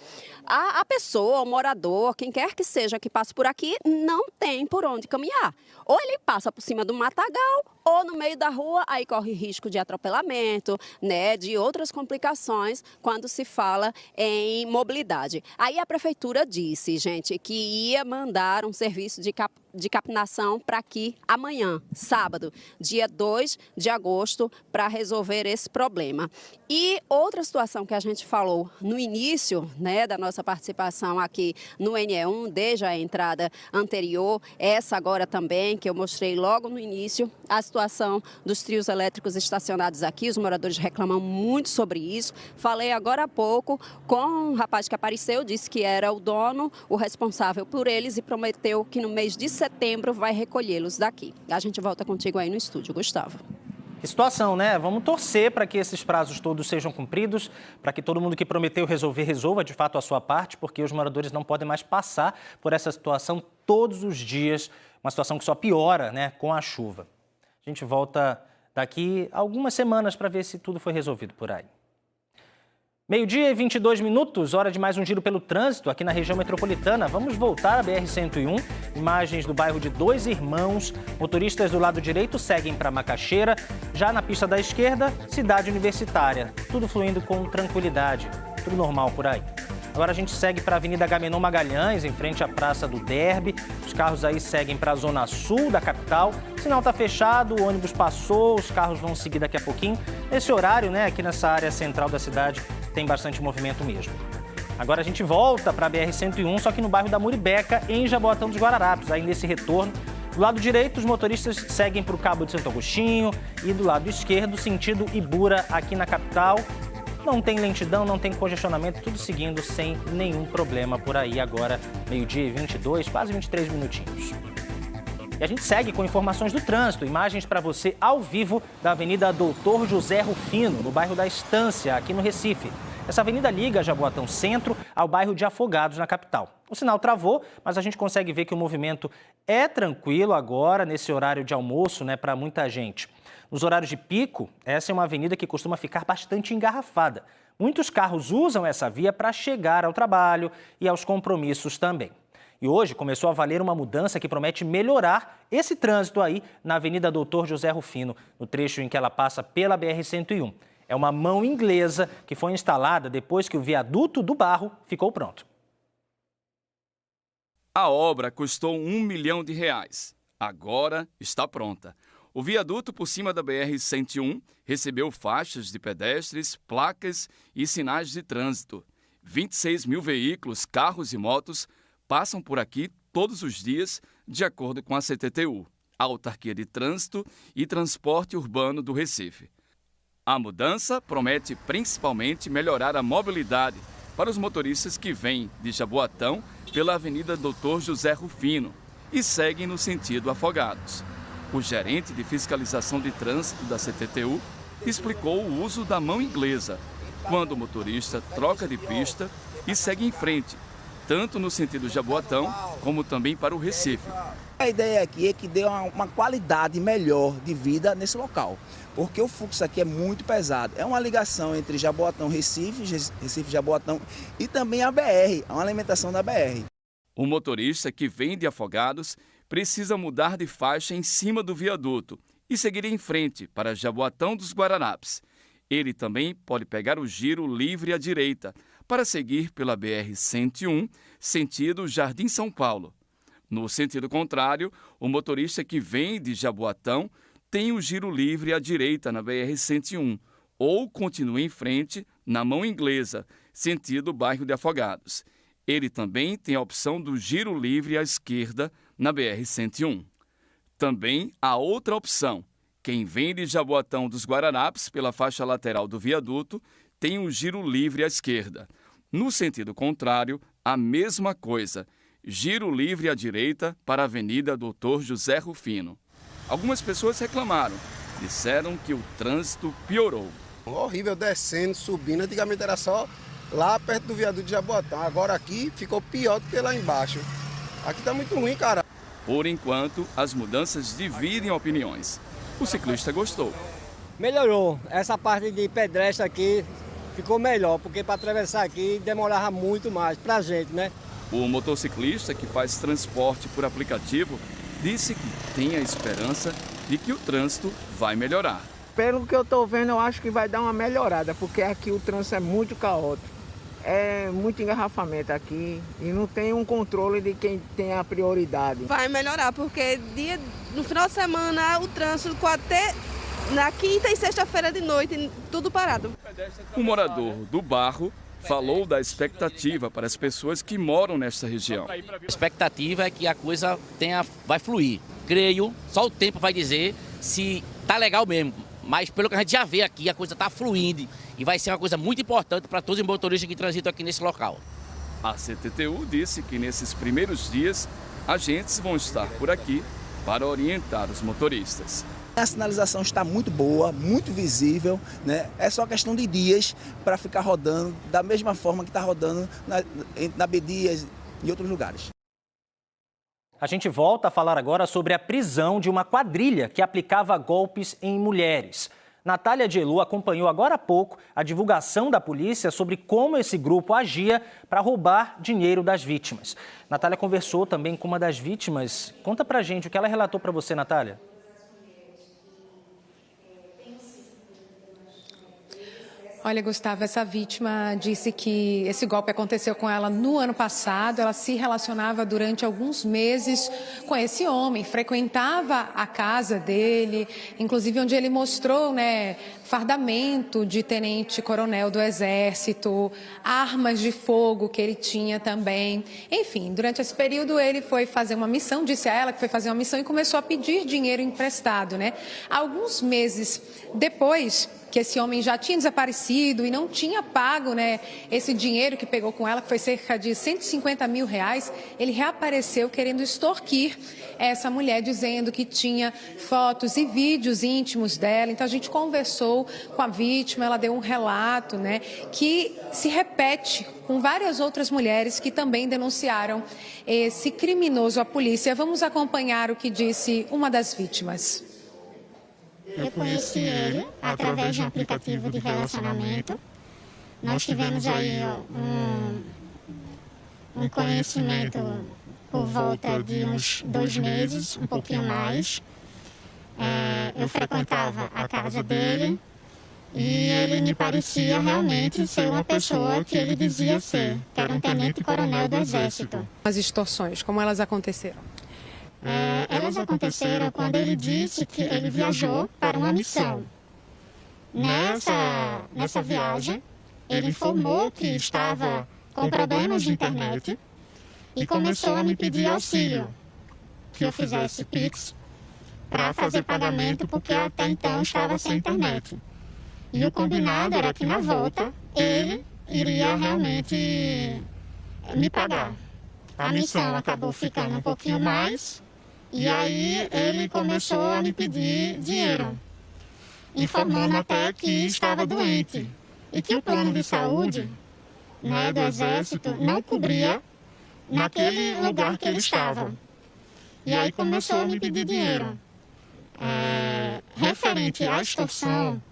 a pessoa, o morador, quem quer que seja que passe por aqui, não tem por onde caminhar. Ou ele passa por cima do matagal, ou no meio da rua, aí corre risco de atropelamento, né, de outras complicações quando se fala em mobilidade. Aí a prefeitura disse, gente, que ia mandar um serviço de capinação para aqui amanhã, sábado, dia 2 de agosto, para resolver esse problema. E outra situação que a gente falou no início, né, da nossa participação aqui no NE1, desde a entrada anterior, essa agora também, que eu mostrei logo no início, a situação dos trios elétricos estacionados aqui, os moradores reclamam muito sobre isso. Falei agora há pouco com um rapaz que apareceu, disse que era o dono, o responsável por eles e prometeu que no mês de setembro vai recolhê-los daqui. A gente volta contigo aí no estúdio, Gustavo. Que situação, né? Vamos torcer para que esses prazos todos sejam cumpridos, para que todo mundo que prometeu resolva de fato a sua parte, porque os moradores não podem mais passar por essa situação todos os dias, uma situação que só piora, né, com a chuva. A gente volta daqui a algumas semanas para ver se tudo foi resolvido por aí. 12h22, hora de mais um giro pelo trânsito aqui na região metropolitana. Vamos voltar à BR-101, imagens do bairro de Dois Irmãos. Motoristas do lado direito seguem para Macaxeira. Já na pista da esquerda, Cidade Universitária. Tudo fluindo com tranquilidade, tudo normal por aí. Agora a gente segue para a Avenida Agamenon Magalhães, em frente à Praça do Derby. Os carros aí seguem para a zona sul da capital. O sinal está fechado, o ônibus passou, os carros vão seguir daqui a pouquinho. Nesse horário, né, aqui nessa área central da cidade, tem bastante movimento mesmo. Agora a gente volta para a BR-101, só que no bairro da Muribeca, em Jaboatão dos Guararapes, aí nesse retorno. Do lado direito, os motoristas seguem para o Cabo de Santo Agostinho e do lado esquerdo, sentido Ibura, aqui na capital. Não tem lentidão, não tem congestionamento, tudo seguindo sem nenhum problema por aí. Agora, 12h22, quase 23 minutinhos. E a gente segue com informações do trânsito, imagens para você ao vivo da Avenida Doutor José Rufino, no bairro da Estância, aqui no Recife. Essa avenida liga Jaboatão Centro ao bairro de Afogados, na capital. O sinal travou, mas a gente consegue ver que o movimento é tranquilo agora, nesse horário de almoço, né, para muita gente. Nos horários de pico, essa é uma avenida que costuma ficar bastante engarrafada. Muitos carros usam essa via para chegar ao trabalho e aos compromissos também. E hoje começou a valer uma mudança que promete melhorar esse trânsito aí na Avenida Doutor José Rufino, no trecho em que ela passa pela BR-101. É uma mão inglesa que foi instalada depois que o viaduto do Barro ficou pronto. A obra custou R$1 milhão. Agora está pronta. O viaduto por cima da BR-101 recebeu faixas de pedestres, placas e sinais de trânsito. 26 mil veículos, carros e motos passam por aqui todos os dias, de acordo com a CTTU, a Autarquia de Trânsito e Transporte Urbano do Recife. A mudança promete principalmente melhorar a mobilidade para os motoristas que vêm de Jaboatão pela Avenida Dr. José Rufino e seguem no sentido Afogados. O gerente de fiscalização de trânsito da CTTU explicou o uso da mão inglesa, quando o motorista troca de pista e segue em frente, tanto no sentido Jaboatão, como também para o Recife. A ideia aqui é que dê uma qualidade melhor de vida nesse local, porque o fluxo aqui é muito pesado. É uma ligação entre Jaboatão-Recife, Recife-Jaboatão e também a BR, uma alimentação da BR. O motorista que vem de Afogados precisa mudar de faixa em cima do viaduto e seguir em frente para Jaboatão dos Guararapes. Ele também pode pegar o giro livre à direita para seguir pela BR-101, sentido Jardim São Paulo. No sentido contrário, o motorista que vem de Jaboatão tem o giro livre à direita na BR-101 ou continua em frente na mão inglesa, sentido bairro de Afogados. Ele também tem a opção do giro livre à esquerda na BR-101. Também há outra opção. Quem vem de Jaboatão dos Guararapes pela faixa lateral do viaduto tem o giro livre à esquerda. No sentido contrário, a mesma coisa. Giro livre à direita para a Avenida Dr. José Rufino. Algumas pessoas reclamaram. Disseram que o trânsito piorou. Horrível descendo, subindo. Antigamente era só lá perto do viaduto de Jaboatão. Agora aqui ficou pior do que lá embaixo. Aqui tá muito ruim, cara. Por enquanto, as mudanças dividem opiniões. O ciclista gostou. Melhorou. Essa parte de pedestre aqui ficou melhor, porque para atravessar aqui demorava muito mais pra gente, né? O motociclista que faz transporte por aplicativo disse que tem a esperança de que o trânsito vai melhorar. Pelo que eu estou vendo, eu acho que vai dar uma melhorada, porque aqui o trânsito é muito caótico. É muito engarrafamento aqui e não tem um controle de quem tem a prioridade. Vai melhorar, porque no final de semana o trânsito até na quinta e sexta-feira de noite, tudo parado. O morador do Barro falou da expectativa para as pessoas que moram nesta região. A expectativa é que a coisa vai fluir. Creio, só o tempo vai dizer se tá legal mesmo. Mas pelo que a gente já vê aqui, a coisa está fluindo e vai ser uma coisa muito importante para todos os motoristas que transitam aqui nesse local. A CTTU disse que nesses primeiros dias, agentes vão estar por aqui para orientar os motoristas. A sinalização está muito boa, muito visível, né? É só questão de dias para ficar rodando da mesma forma que está rodando na Abdias e outros lugares. A gente volta a falar agora sobre a prisão de uma quadrilha que aplicava golpes em mulheres. Natália Gelu acompanhou agora há pouco a divulgação da polícia sobre como esse grupo agia para roubar dinheiro das vítimas. Natália conversou também com uma das vítimas. Conta pra gente o que ela relatou para você, Natália. Olha, Gustavo, essa vítima disse que esse golpe aconteceu com ela no ano passado. Ela se relacionava durante alguns meses com esse homem, frequentava a casa dele, inclusive onde ele mostrou, fardamento de tenente-coronel do Exército, armas de fogo que ele tinha também. Enfim, durante esse período ele foi fazer uma missão, disse a ela que foi fazer uma missão e começou a pedir dinheiro emprestado, Alguns meses depois que esse homem já tinha desaparecido e não tinha pago, esse dinheiro que pegou com ela, que foi cerca de R$150 mil, ele reapareceu querendo extorquir essa mulher, dizendo que tinha fotos e vídeos íntimos dela. Então a gente conversou com a vítima, ela deu um relato, que se repete com várias outras mulheres que também denunciaram esse criminoso à polícia. Vamos acompanhar o que disse uma das vítimas. Eu conheci ele através de um aplicativo de relacionamento. Nós tivemos aí um conhecimento por volta de uns 2 meses, um pouquinho mais. Eu frequentava a casa dele e ele me parecia realmente ser uma pessoa que ele dizia ser, que era um tenente-coronel do Exército. As extorsões, como elas aconteceram? Elas aconteceram quando ele disse que ele viajou para uma missão. Nessa viagem, ele informou que estava com problemas de internet e começou a me pedir auxílio, que eu fizesse Pix para fazer pagamento, porque até então estava sem internet. E o combinado era que na volta ele iria realmente me pagar. A missão acabou ficando um pouquinho mais e aí ele começou a me pedir dinheiro, informando até que estava doente e que o plano de saúde, né, do Exército não cobria naquele lugar que ele estava. E aí começou a me pedir dinheiro. Referente à extorsão,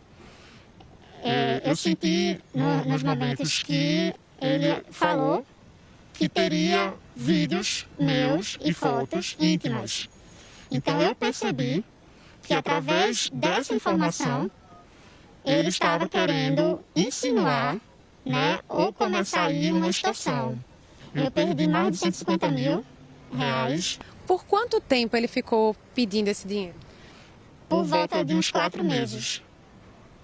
eu senti nos momentos que ele falou que teria vídeos meus e fotos íntimas. Então eu percebi que através dessa informação ele estava querendo insinuar, né, ou começar a ir uma extorsão. Eu perdi mais de 150 mil reais. Por quanto tempo ele ficou pedindo esse dinheiro? Por volta de uns 4 meses.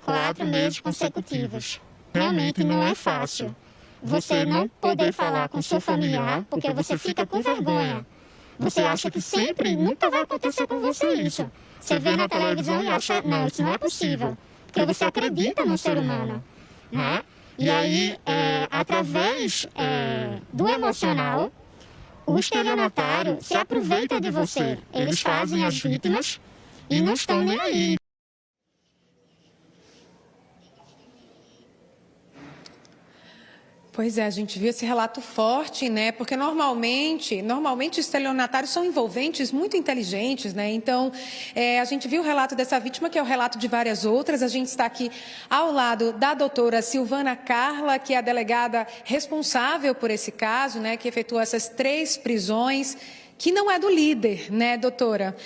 4 meses consecutivos. Realmente não é fácil você não poder falar com seu familiar, porque você fica com vergonha. Você acha que sempre, nunca vai acontecer com você isso. Você vê na televisão e acha, não, isso não é possível. Porque você acredita no ser humano, né? E aí, através do emocional, o estelionatário se aproveita de você. Eles fazem as vítimas e não estão nem aí. Pois é, a gente viu esse relato forte, né? Porque normalmente os estelionatários são envolventes muito inteligentes, né? Então, a gente viu o relato dessa vítima, que é o relato de várias outras. A gente está aqui ao lado da doutora Silvana Carla, que é a delegada responsável por esse caso, né? Que efetuou essas 3 prisões. Que não é do líder, né, doutora?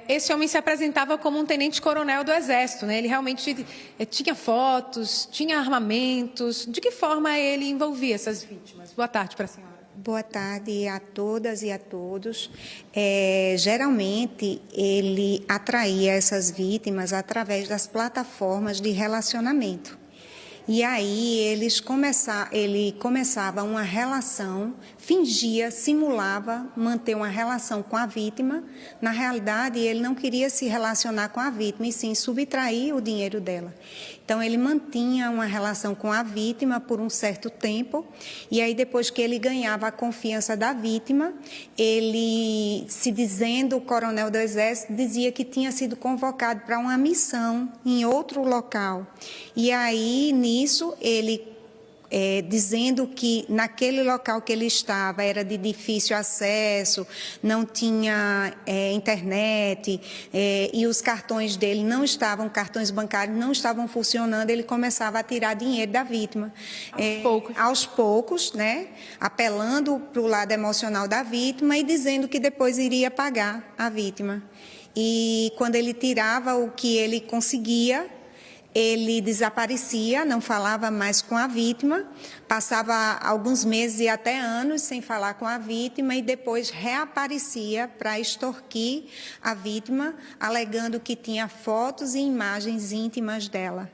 Esse homem se apresentava como um tenente-coronel do Exército, né? Ele realmente tinha fotos, tinha armamentos. De que forma ele envolvia essas vítimas? Boa tarde para a senhora. Boa tarde a todas e a todos. Geralmente, ele atraía essas vítimas através das plataformas de relacionamento. E aí ele começava uma relação, fingia, simulava manter uma relação com a vítima. Na realidade, ele não queria se relacionar com a vítima, e sim subtrair o dinheiro dela. Então, ele mantinha uma relação com a vítima por um certo tempo, e aí depois que ele ganhava a confiança da vítima, ele, se dizendo coronel do Exército, dizia que tinha sido convocado para uma missão em outro local. E aí, nisso, ele dizendo que naquele local que ele estava era de difícil acesso, não tinha internet, e os cartões dele não estavam, cartões bancários não estavam funcionando, ele começava a tirar dinheiro da vítima. Aos poucos, né? Apelando para o lado emocional da vítima e dizendo que depois iria pagar a vítima. E quando ele tirava o que ele conseguia, ele desaparecia, não falava mais com a vítima, passava alguns meses e até anos sem falar com a vítima e depois reaparecia para extorquir a vítima, alegando que tinha fotos e imagens íntimas dela.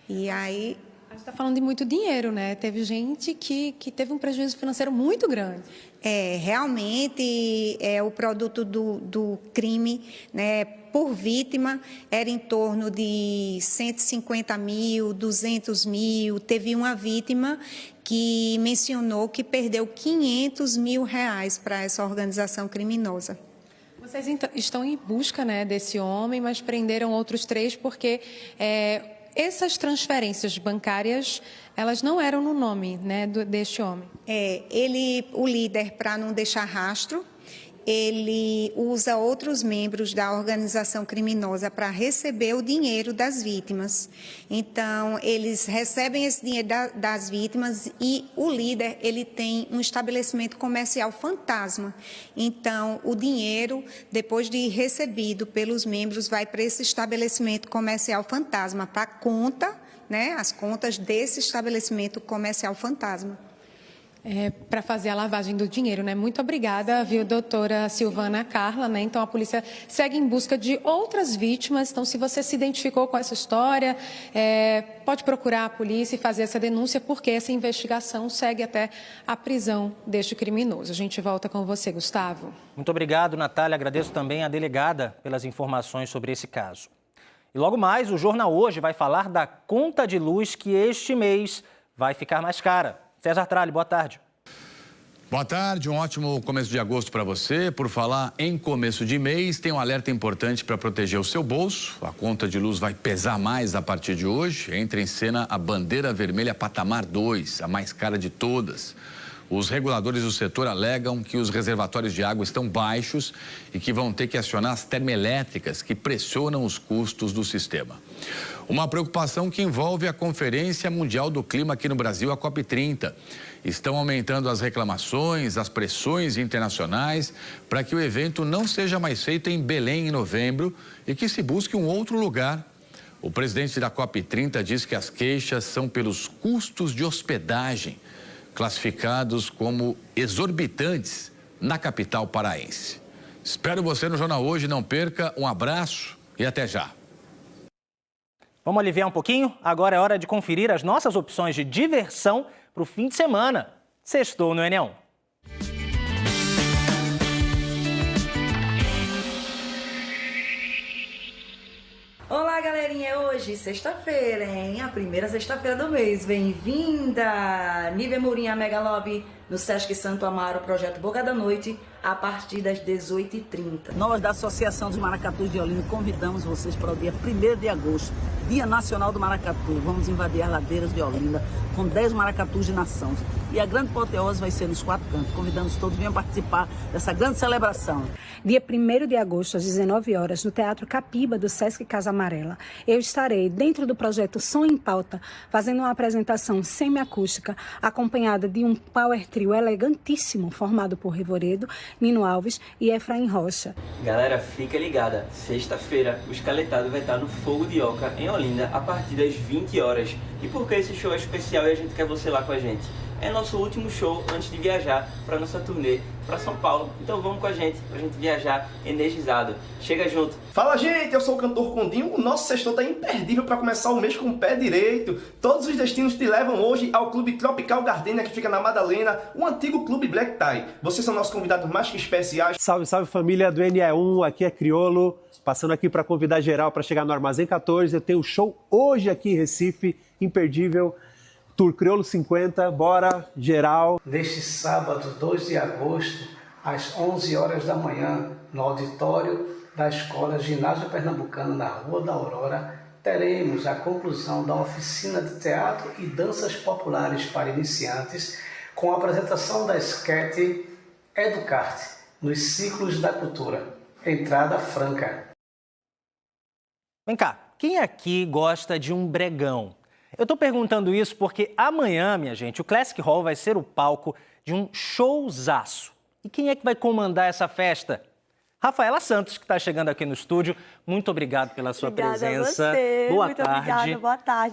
E aí... A gente está falando de muito dinheiro, né? Teve gente que teve um prejuízo financeiro muito grande. Realmente, o produto do crime, né, por vítima, era em torno de 150 mil, 200 mil. Teve uma vítima que mencionou que perdeu 500 mil reais para essa organização criminosa. Vocês estão em busca, né, desse homem, mas prenderam outros 3 porque... essas transferências bancárias, elas não eram no nome, né, deste homem. O líder, para não deixar rastro, ele usa outros membros da organização criminosa para receber o dinheiro das vítimas. Então, eles recebem esse dinheiro das vítimas e o líder, ele tem um estabelecimento comercial fantasma. Então, o dinheiro, depois de recebido pelos membros, vai para esse estabelecimento comercial fantasma, para a conta, né, as contas desse estabelecimento comercial fantasma. Para fazer a lavagem do dinheiro, né? Muito obrigada, viu, doutora Silvana Carla, né? Então, a polícia segue em busca de outras vítimas. Então, se você se identificou com essa história, pode procurar a polícia e fazer essa denúncia, porque essa investigação segue até a prisão deste criminoso. A gente volta com você, Gustavo. Muito obrigado, Natália. Agradeço também à delegada pelas informações sobre esse caso. E logo mais, o Jornal Hoje vai falar da conta de luz que este mês vai ficar mais cara. César Tralli, boa tarde. Boa tarde, um ótimo começo de agosto para você. Por falar em começo de mês, tem um alerta importante para proteger o seu bolso. A conta de luz vai pesar mais a partir de hoje. Entra em cena a bandeira vermelha patamar 2, a mais cara de todas. Os reguladores do setor alegam que os reservatórios de água estão baixos e que vão ter que acionar as termoelétricas que pressionam os custos do sistema. Uma preocupação que envolve a Conferência Mundial do Clima aqui no Brasil, a COP30. Estão aumentando as reclamações, as pressões internacionais para que o evento não seja mais feito em Belém em novembro e que se busque um outro lugar. O presidente da COP30 diz que as queixas são pelos custos de hospedagem, classificados como exorbitantes na capital paraense. Espero você no Jornal Hoje, não perca, um abraço e até já. Vamos aliviar um pouquinho? Agora é hora de conferir as nossas opções de diversão para o fim de semana. Sextou no Enem. Olá, galerinha! Hoje, sexta-feira, hein? A primeira sexta-feira do mês. Bem-vinda! Nívia Mourinho, a Mega Lobby, no Sesc Santo Amaro, projeto Boca da Noite, a partir das 18h30. Nós, da Associação dos Maracatus de Olinda, convidamos vocês para o dia 1º de agosto, Dia Nacional do Maracatu. Vamos invadir as ladeiras de Olinda com 10 maracatus de nação. E a grande apoteose vai ser nos 4 cantos. Convidamos todos, venham participar dessa grande celebração. Dia 1º de agosto, às 19 horas, no Teatro Capiba do Sesc Casa Amarela, eu estarei dentro do projeto Som em Pauta, fazendo uma apresentação semiacústica, acompanhada de um power trio elegantíssimo, formado por Revoredo, Nino Alves e Efraim Rocha. Galera, fica ligada. Sexta-feira, o Escaletado vai estar no Fogo de Oca, em Olinda, a partir das 20 horas. E por que esse show é especial e a gente quer você lá com a gente? É nosso último show antes de viajar para nossa turnê para São Paulo. Então vamos com a gente, pra gente viajar energizado. Chega junto! Fala, gente! Eu sou o cantor Condinho. O nosso sextou tá imperdível para começar o mês com o pé direito. Todos os destinos te levam hoje ao Clube Tropical Gardenia, que fica na Madalena, o antigo Clube Black Tie. Vocês são nossos convidados mais que especiais. Salve, salve família do NE1, aqui é Criolo. Passando aqui para convidar geral para chegar no Armazém 14. Eu tenho um show hoje aqui em Recife, imperdível. Tour Criolo 50, bora, geral. Neste sábado, 2 de agosto, às 11 horas da manhã, no auditório da Escola Ginásio Pernambucano, na Rua da Aurora, teremos a conclusão da oficina de teatro e danças populares para iniciantes, com a apresentação da esquete Educarte, nos Ciclos da Cultura. Entrada franca. Vem cá, quem aqui gosta de um bregão? Eu tô perguntando isso porque amanhã, minha gente, o Classic Hall vai ser o palco de um showzaço. E quem é que vai comandar essa festa? Rafaela Santos, que está chegando aqui no estúdio. Muito obrigado pela sua presença. A você. Boa Muito tarde. Obrigada.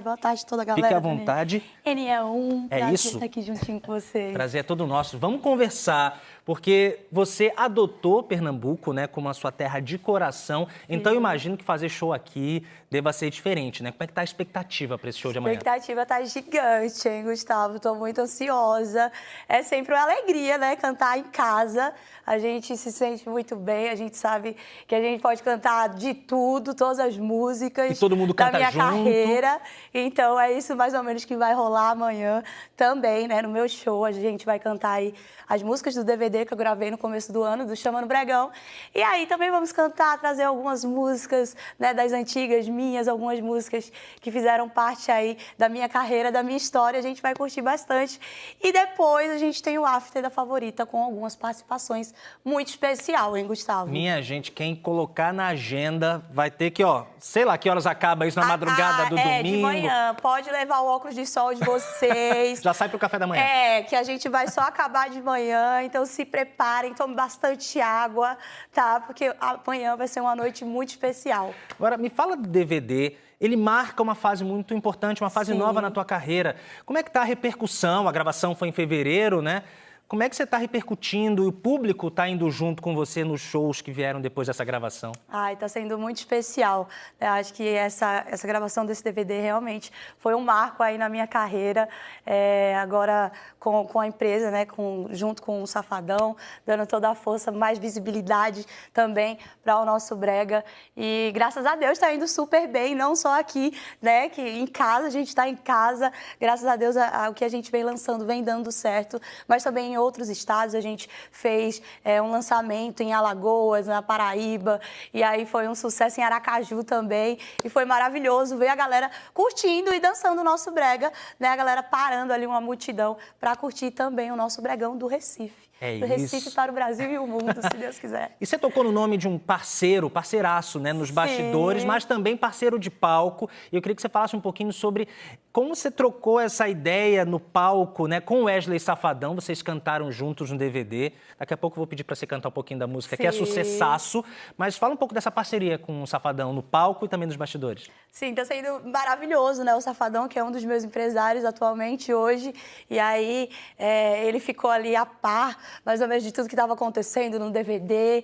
Boa tarde a toda a galera. Fique à vontade. NE1, é isso. Estar aqui juntinho com vocês. Prazer é todo nosso. Vamos conversar, porque você adotou Pernambuco, né, como a sua terra de coração. Então, eu imagino que fazer show aqui deva ser diferente, né? Como é que tá a expectativa para esse show de amanhã? A expectativa tá gigante, hein, Gustavo? Tô muito ansiosa. É sempre uma alegria, né, cantar em casa. A gente se sente muito bem, a gente sabe que a gente pode cantar de tudo, todas as músicas e todo mundo canta da minha junto. Carreira. Então, é isso mais ou menos que vai rolar amanhã também, né? No meu show, a gente vai cantar aí as músicas do DVD que eu gravei no começo do ano, do Chama no Bregão. E aí também vamos cantar, trazer algumas músicas, né, das antigas minhas, algumas músicas que fizeram parte aí da minha carreira, da minha história. A gente vai curtir bastante. E depois a gente tem o after da Favorita com algumas participações muito especial, hein, Gustavo? Minha gente, quem colocar na agenda vai ter que, ó, sei lá que horas acaba isso na madrugada do domingo. De manhã. Pode levar o óculos de sol de vocês. Já sai pro café da manhã. É, que a gente vai só acabar de manhã, então se preparem, tomem bastante água, tá? Porque amanhã vai ser uma noite muito especial. Agora, me fala do DVD. ele marca uma fase muito importante, uma fase nova na tua carreira. Como é que está a repercussão? A gravação foi em fevereiro, né? Como é que você está repercutindo e o público está indo junto com você nos shows que vieram depois dessa gravação? Ai, tá sendo muito especial. Eu acho que essa gravação desse DVD realmente foi um marco aí na minha carreira. Agora com a empresa, né, junto com o Safadão, dando toda a força, mais visibilidade também para o nosso brega. E graças a Deus está indo super bem, não só aqui, né, que em casa, a gente está em casa. Graças a Deus o que a gente vem lançando vem dando certo, mas também em outros estados. A gente fez um lançamento em Alagoas, na Paraíba, e aí foi um sucesso em Aracaju também, e foi maravilhoso ver a galera curtindo e dançando o nosso brega, né? A galera parando ali, uma multidão, para curtir também o nosso bregão do Recife. Do Recife para o Brasil e o mundo, se Deus quiser. E você tocou no nome de um parceiraço, né, nos bastidores, mas também parceiro de palco. E eu queria que você falasse um pouquinho sobre como você trocou essa ideia no palco, né, com o Wesley Safadão. Vocês cantaram juntos no DVD. Daqui a pouco eu vou pedir para você cantar um pouquinho da música, que é sucessaço. Mas fala um pouco dessa parceria com o Safadão no palco e também nos bastidores. Sim, está sendo maravilhoso, né? O Safadão, que é um dos meus empresários atualmente hoje. E aí ele ficou ali a par, mais ou menos, de tudo que estava acontecendo no DVD,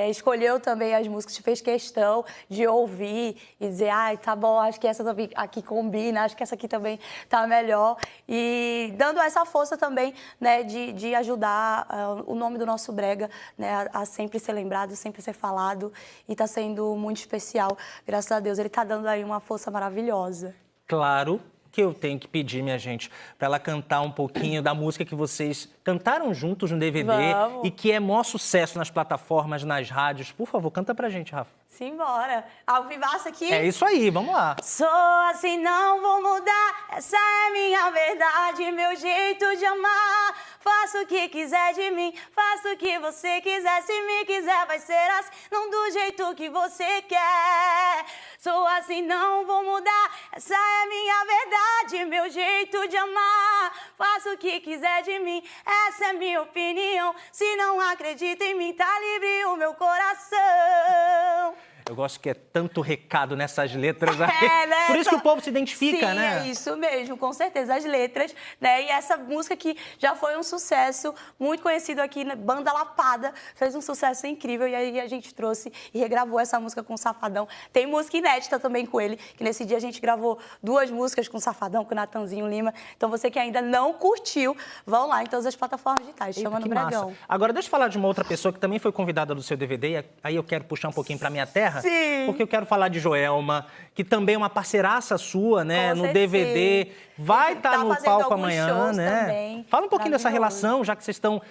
escolheu também as músicas, fez questão de ouvir e dizer, ai, tá bom, acho que essa aqui combina, acho que essa aqui também tá melhor. E dando essa força também, né, de ajudar o nome do nosso brega, né, a sempre ser lembrado, sempre ser falado, e tá sendo muito especial. Graças a Deus, ele tá dando aí uma força maravilhosa. Claro que eu tenho que pedir, minha gente, para ela cantar um pouquinho da música que vocês cantaram juntos no DVD. Vamos. E que é maior sucesso nas plataformas, nas rádios. Por favor, canta pra gente, Rafa. Simbora. Ao vivaço aqui. É isso aí, vamos lá. Sou assim, não vou mudar, essa é minha verdade, meu jeito de amar. Faço o que quiser de mim, faço o que você quiser. Se me quiser, vai ser assim, não do jeito que você quer. Sou assim, não vou mudar, essa é minha verdade, meu jeito de amar. Faço o que quiser de mim, essa é minha opinião. Se não acredita em mim, tá livre o meu coração. Eu gosto que é tanto recado nessas letras aí. Né? Por isso que o povo se identifica, Sim, né? É isso mesmo, com certeza, as letras, né? E essa música que já foi um sucesso, muito conhecido aqui na Banda Lapada, fez um sucesso incrível, e aí a gente trouxe e regravou essa música com o Safadão. Tem música inédita também com ele, que nesse dia a gente gravou 2 músicas com o Safadão, com o Natanzinho Lima. Então você que ainda não curtiu, vão lá em todas as plataformas digitais, chama no Bregão. Massa. Agora deixa eu falar de uma outra pessoa que também foi convidada do seu DVD, aí eu quero puxar um pouquinho pra minha terra. Sim. Porque eu quero falar de Joelma, que também é uma parceiraça sua, né? No DVD. Vai estar no palco amanhã, né? Também. Fala um pouquinho dessa relação, já que vocês estão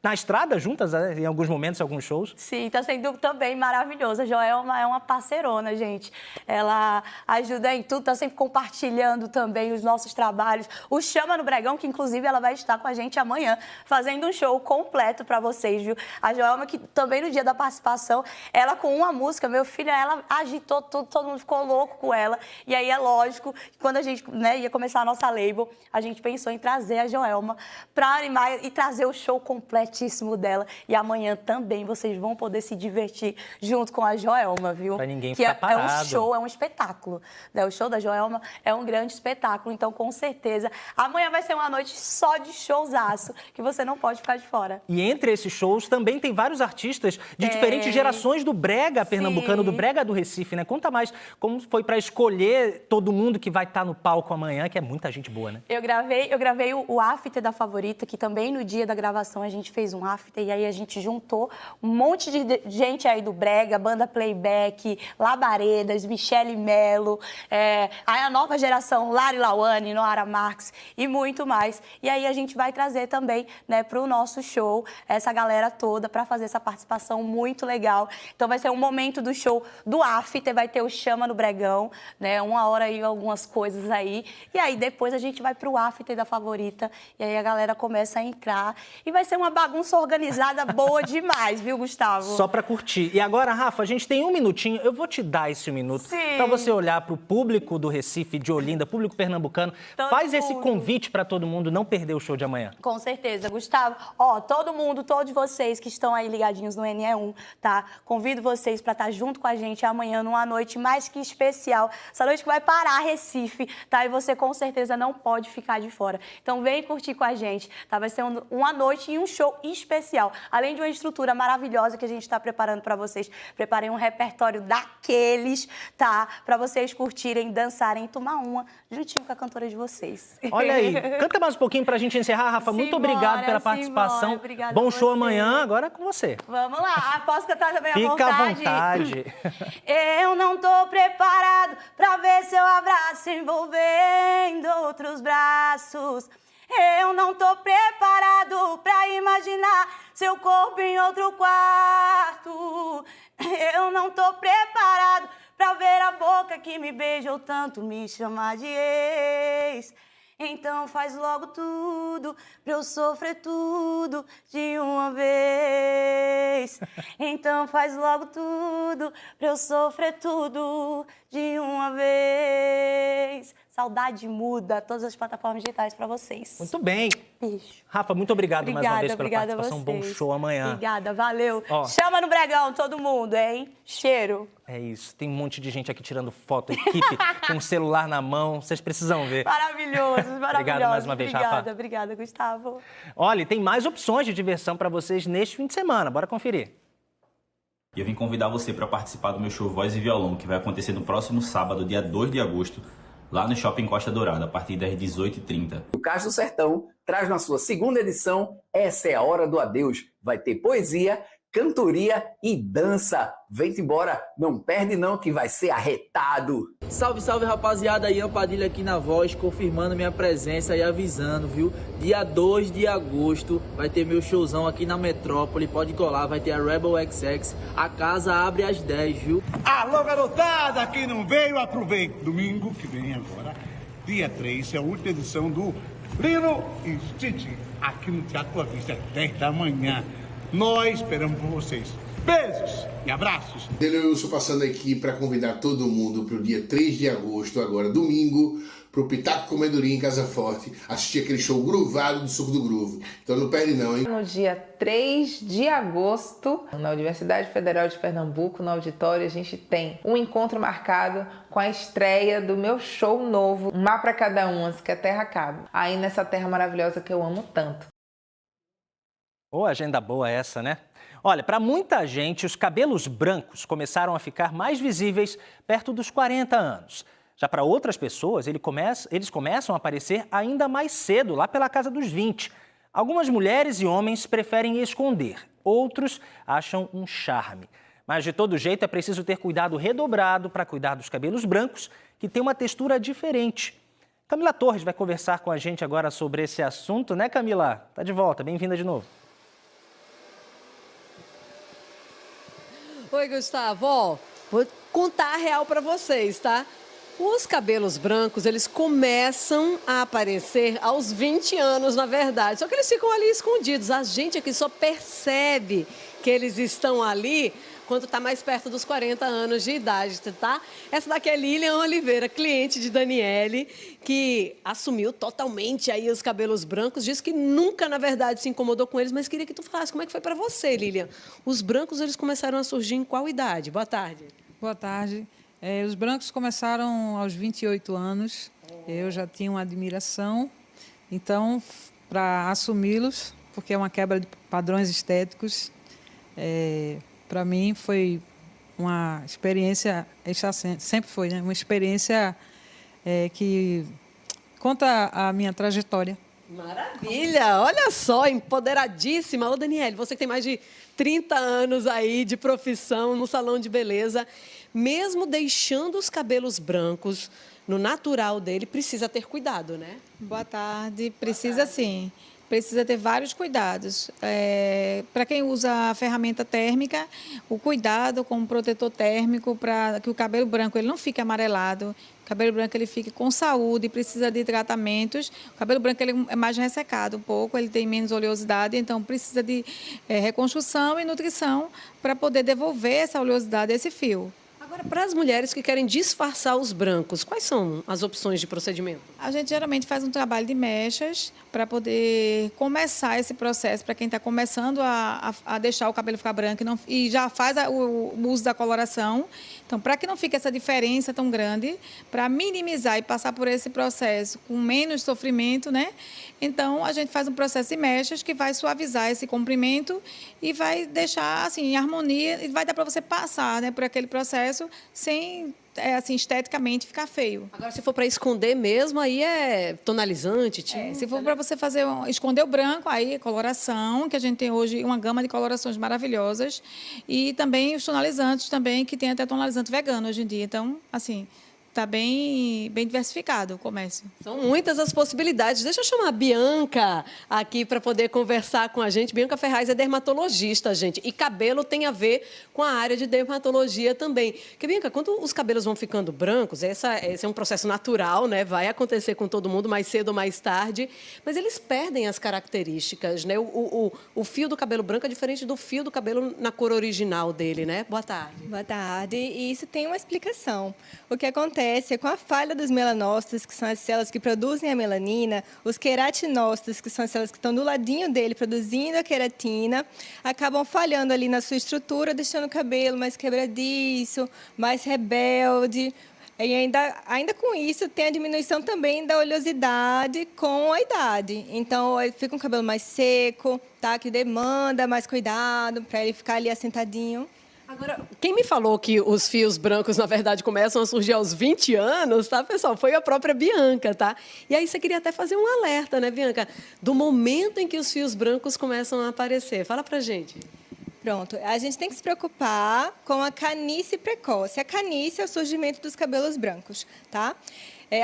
na estrada juntas, né? Em alguns momentos, em alguns shows. Sim, está sendo também maravilhoso. A Joelma é uma parceirona, gente. Ela ajuda em tudo, está sempre compartilhando também os nossos trabalhos. O Chama no Bregão, que inclusive ela vai estar com a gente amanhã, fazendo um show completo para vocês, viu? A Joelma, que também no dia da participação, ela com uma música, meu filho, ela agitou tudo, todo mundo ficou louco com ela. E aí é lógico, quando a gente, né, ia começar a nossa label, a gente pensou em trazer a Joelma para animar e trazer o show completo dela. E amanhã também vocês vão poder se divertir junto com a Joelma, viu? Pra ninguém ficar parado. É um show, é um espetáculo. Né? O show da Joelma é um grande espetáculo. Então, com certeza, amanhã vai ser uma noite só de showzaço, que você não pode ficar de fora. E entre esses shows também tem vários artistas de diferentes gerações do brega pernambucano, do brega do Recife, né? Conta mais como foi para escolher todo mundo que vai estar no palco amanhã, que é muita gente boa, né? Eu gravei o after da Favorita, que também no dia da gravação a gente fez um after, e aí a gente juntou um monte de gente aí do brega, Banda Playback, Labaredas, Michele Melo, aí a nova geração, Lari Lawane, Noara Marques e muito mais. E aí a gente vai trazer também, né, para o nosso show essa galera toda para fazer essa participação muito legal. Então vai ser um momento do show do after, vai ter o Chama no Bregão, né, 1 hora e algumas coisas aí. E aí depois a gente vai pro after da Favorita, e aí a galera começa a entrar e vai ser uma bagunça bagunça organizada boa demais, viu, Gustavo? Só para curtir. E agora, Rafa, a gente tem um minutinho. Eu vou te dar esse minuto para você olhar para o público do Recife, de Olinda, público pernambucano. Faz esse convite para todo mundo não perder o show de amanhã. Com certeza, Gustavo. Ó, todo mundo, todos vocês que estão aí ligadinhos no NE1, tá? Convido vocês para estar junto com a gente amanhã numa noite mais que especial. Essa noite que vai parar Recife, tá? E você com certeza não pode ficar de fora. Então vem curtir com a gente, tá? Vai ser uma noite e um show especial. Além de uma estrutura maravilhosa que a gente está preparando para vocês. Preparei um repertório daqueles, tá? Para vocês curtirem, dançarem e tomar uma juntinho com a cantora de vocês. Olha aí, canta mais um pouquinho pra gente encerrar, Rafa. Muito obrigado pela participação. Obrigada. Bom show amanhã, agora é com você. Vamos lá, posso cantar também à vontade? Fica à vontade. Eu não tô preparado pra ver seu abraço envolvendo outros braços. Eu não tô preparado pra imaginar seu corpo em outro quarto. Eu não tô preparado pra ver a boca que me beija ou tanto me chamar de ex. Então faz logo tudo pra eu sofrer tudo de uma vez. Então faz logo tudo pra eu sofrer tudo de uma vez. Saudade muda, todas as plataformas digitais para vocês. Muito bem. Beijo. Rafa, muito obrigado mais uma vez pela participação. A bom show amanhã. Obrigada, valeu. Ó, chama no Bregão todo mundo, hein? Cheiro. É isso, tem um monte de gente aqui tirando foto, equipe com o celular na mão, vocês precisam ver. Maravilhoso, maravilhoso. Obrigado mais uma vez, Rafa. Obrigada, Gustavo. Olha, tem mais opções de diversão para vocês neste fim de semana, bora conferir. E eu vim convidar você para participar do meu show Voz e Violão, que vai acontecer no próximo sábado, dia 2 de agosto, lá no Shopping Costa Dourada, a partir das 18h30. O Cais do Sertão traz na sua segunda edição Essa é a Hora do Adeus. Vai ter poesia, cantoria e dança. Vem-te embora, não perde não que vai ser arretado. Salve, salve rapaziada, Ian Padilha aqui na Voz, confirmando minha presença e avisando, viu? Dia 2 de agosto vai ter meu showzão aqui na Metrópole, pode colar, vai ter a Rebel XX, a casa abre às 10, viu? Alô garotada, quem não veio aproveita, domingo que vem agora, dia 3, é a última edição do Lino e Stitch, aqui no Teatro Boa Vista, às 10 da manhã. Nós esperamos por vocês. Beijos e abraços. Eu estou passando aqui para convidar todo mundo para o dia 3 de agosto, agora domingo, para o Pitaco Comedoria em Casa Forte, assistir aquele show groovado do Suco do Groove. Então não perde não, hein? No dia 3 de agosto, na Universidade Federal de Pernambuco, no auditório, a gente tem um encontro marcado com a estreia do meu show novo, Um Mar para Cada Um, que é Terra Cabo. Aí nessa terra maravilhosa que eu amo tanto. Ô, agenda boa essa, né? Olha, para muita gente, os cabelos brancos começaram a ficar mais visíveis perto dos 40 anos. Já para outras pessoas, eles começam a aparecer ainda mais cedo, lá pela casa dos 20. Algumas mulheres e homens preferem esconder, outros acham um charme. Mas, de todo jeito, é preciso ter cuidado redobrado para cuidar dos cabelos brancos, que têm uma textura diferente. Camila Torres vai conversar com a gente agora sobre esse assunto, né, Camila? Tá de volta, bem-vinda de novo. Oi, Gustavo. Ó, vou contar a real para vocês, tá? Os cabelos brancos, eles começam a aparecer aos 20 anos, na verdade. Só que eles ficam ali escondidos. A gente aqui só percebe que eles estão ali quando está mais perto dos 40 anos de idade, tá? Essa daqui é Lilian Oliveira, cliente de Daniele, que assumiu totalmente aí os cabelos brancos. Diz que nunca, na verdade, se incomodou com eles, mas queria que tu falasse como é que foi para você, Lilian. Os brancos, eles começaram a surgir em qual idade? Boa tarde. Boa tarde. Os brancos começaram aos 28 anos. Eu já tinha uma admiração. Então, para assumi-los, porque é uma quebra de padrões estéticos, para mim foi uma experiência, sempre foi, né? Uma experiência que conta a minha trajetória. Maravilha! Olha só, empoderadíssima. Ô, Daniele, você que tem mais de 30 anos aí de profissão no salão de beleza, mesmo deixando os cabelos brancos no natural dele, precisa ter cuidado, né? Boa tarde. Precisa sim. precisa ter vários cuidados. Para quem usa a ferramenta térmica, o cuidado com o protetor térmico para que o cabelo branco ele não fique amarelado. O cabelo branco ele fique com saúde, precisa de tratamentos. O cabelo branco ele é mais ressecado um pouco, ele tem menos oleosidade, então precisa de reconstrução e nutrição para poder devolver essa oleosidade a esse fio. Agora, para as mulheres que querem disfarçar os brancos, quais são as opções de procedimento? A gente geralmente faz um trabalho de mechas para poder começar esse processo, para quem está começando a deixar o cabelo ficar branco e já faz o uso da coloração. Então, para que não fique essa diferença tão grande, para minimizar e passar por esse processo com menos sofrimento, né? Então, a gente faz um processo de mechas que vai suavizar esse comprimento e vai deixar assim, em harmonia e vai dar para você passar, né, por aquele processo sem, assim, esteticamente ficar feio. Agora, se for para esconder mesmo, aí é tonalizante, tinta, se for para você fazer esconder o branco, aí é coloração, que a gente tem hoje uma gama de colorações maravilhosas, e também os tonalizantes também, que tem até tonalizante vegano hoje em dia. Então, assim, está bem diversificado o comércio. São muitas as possibilidades. Deixa eu chamar a Bianca aqui para poder conversar com a gente. Bianca Ferraz é dermatologista, gente. E cabelo tem a ver com a área de dermatologia também. Porque, Bianca, quando os cabelos vão ficando brancos, esse é um processo natural, né? Vai acontecer com todo mundo mais cedo ou mais tarde. Mas eles perdem as características, né? O fio do cabelo branco é diferente do fio do cabelo na cor original dele, né? Boa tarde. Boa tarde. E isso tem uma explicação. O que acontece com a falha dos melanócitos, que são as células que produzem a melanina, os queratinócitos, que são as células que estão do ladinho dele produzindo a queratina, acabam falhando ali na sua estrutura, deixando o cabelo mais quebradiço, mais rebelde. E ainda com isso, tem a diminuição também da oleosidade com a idade. Então, fica um cabelo mais seco, tá? Que demanda mais cuidado para ele ficar ali assentadinho. Agora, quem me falou que os fios brancos, na verdade, começam a surgir aos 20 anos, tá, pessoal? Foi a própria Bianca, tá? E aí você queria até fazer um alerta, né, Bianca? Do momento em que os fios brancos começam a aparecer. Fala pra gente. Pronto, a gente tem que se preocupar com a canice precoce. A canice é o surgimento dos cabelos brancos, tá?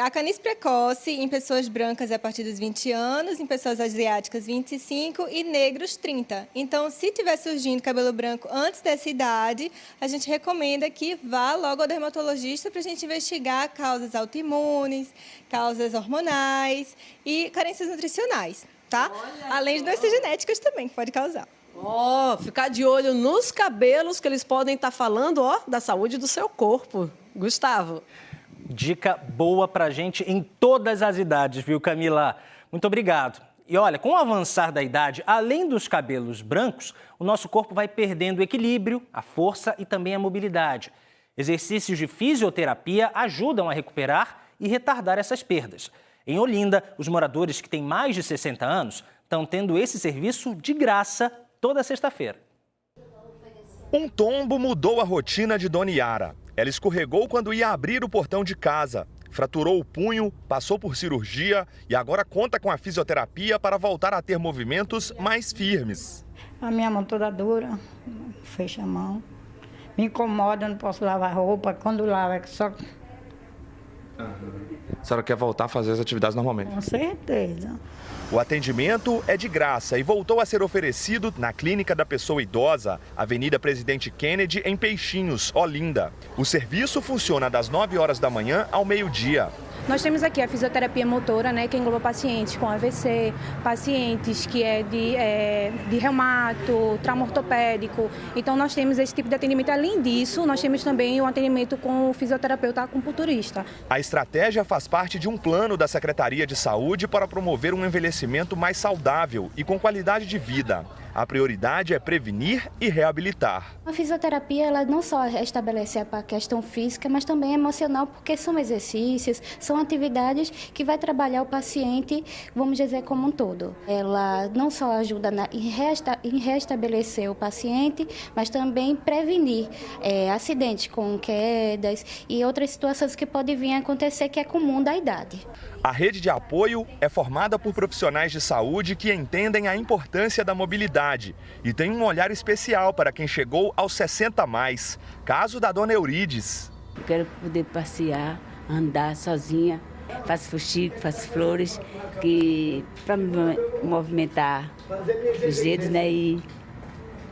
A canice precoce em pessoas brancas é a partir dos 20 anos, em pessoas asiáticas 25 e negros 30. Então, se estiver surgindo cabelo branco antes dessa idade, a gente recomenda que vá logo ao dermatologista para a gente investigar causas autoimunes, causas hormonais e carências nutricionais, tá? Além de doenças genéticas também, que pode causar. Ficar de olho nos cabelos, que eles podem estar falando, da saúde do seu corpo. Gustavo. Dica boa pra gente em todas as idades, viu, Camila? Muito obrigado. E olha, com o avançar da idade, além dos cabelos brancos, o nosso corpo vai perdendo o equilíbrio, a força e também a mobilidade. Exercícios de fisioterapia ajudam a recuperar e retardar essas perdas. Em Olinda, os moradores que têm mais de 60 anos estão tendo esse serviço de graça toda sexta-feira. Um tombo mudou a rotina de Dona Yara. Ela escorregou quando ia abrir o portão de casa, fraturou o punho, passou por cirurgia e agora conta com a fisioterapia para voltar a ter movimentos mais firmes. A minha mão toda dura, fecha a mão, me incomoda, não posso lavar roupa, quando lavo é só... A senhora quer voltar a fazer as atividades normalmente? Com certeza. O atendimento é de graça e voltou a ser oferecido na Clínica da Pessoa Idosa, Avenida Presidente Kennedy, em Peixinhos, Olinda. O serviço funciona das 9 horas da manhã ao meio-dia. Nós temos aqui a fisioterapia motora, né, que engloba pacientes com AVC, pacientes que é de reumato, trauma ortopédico. Então, nós temos esse tipo de atendimento. Além disso, nós temos também o atendimento com o fisioterapeuta acupunturista. A estratégia faz parte de um plano da Secretaria de Saúde para promover um envelhecimento mais saudável e com qualidade de vida. A prioridade é prevenir e reabilitar. A fisioterapia, ela não só estabelece a questão física, mas também emocional, porque são exercícios, são atividades que vai trabalhar o paciente, vamos dizer, como um todo. Ela não só ajuda em restabelecer o paciente, mas também prevenir acidentes com quedas e outras situações que podem vir a acontecer, que é comum da idade. A rede de apoio é formada por profissionais de saúde que entendem a importância da mobilidade e tem um olhar especial para quem chegou aos 60 a mais. Caso da dona Eurides. Eu quero poder passear, andar sozinha, Faço fuxico, faço flores, para movimentar os dedos, né, e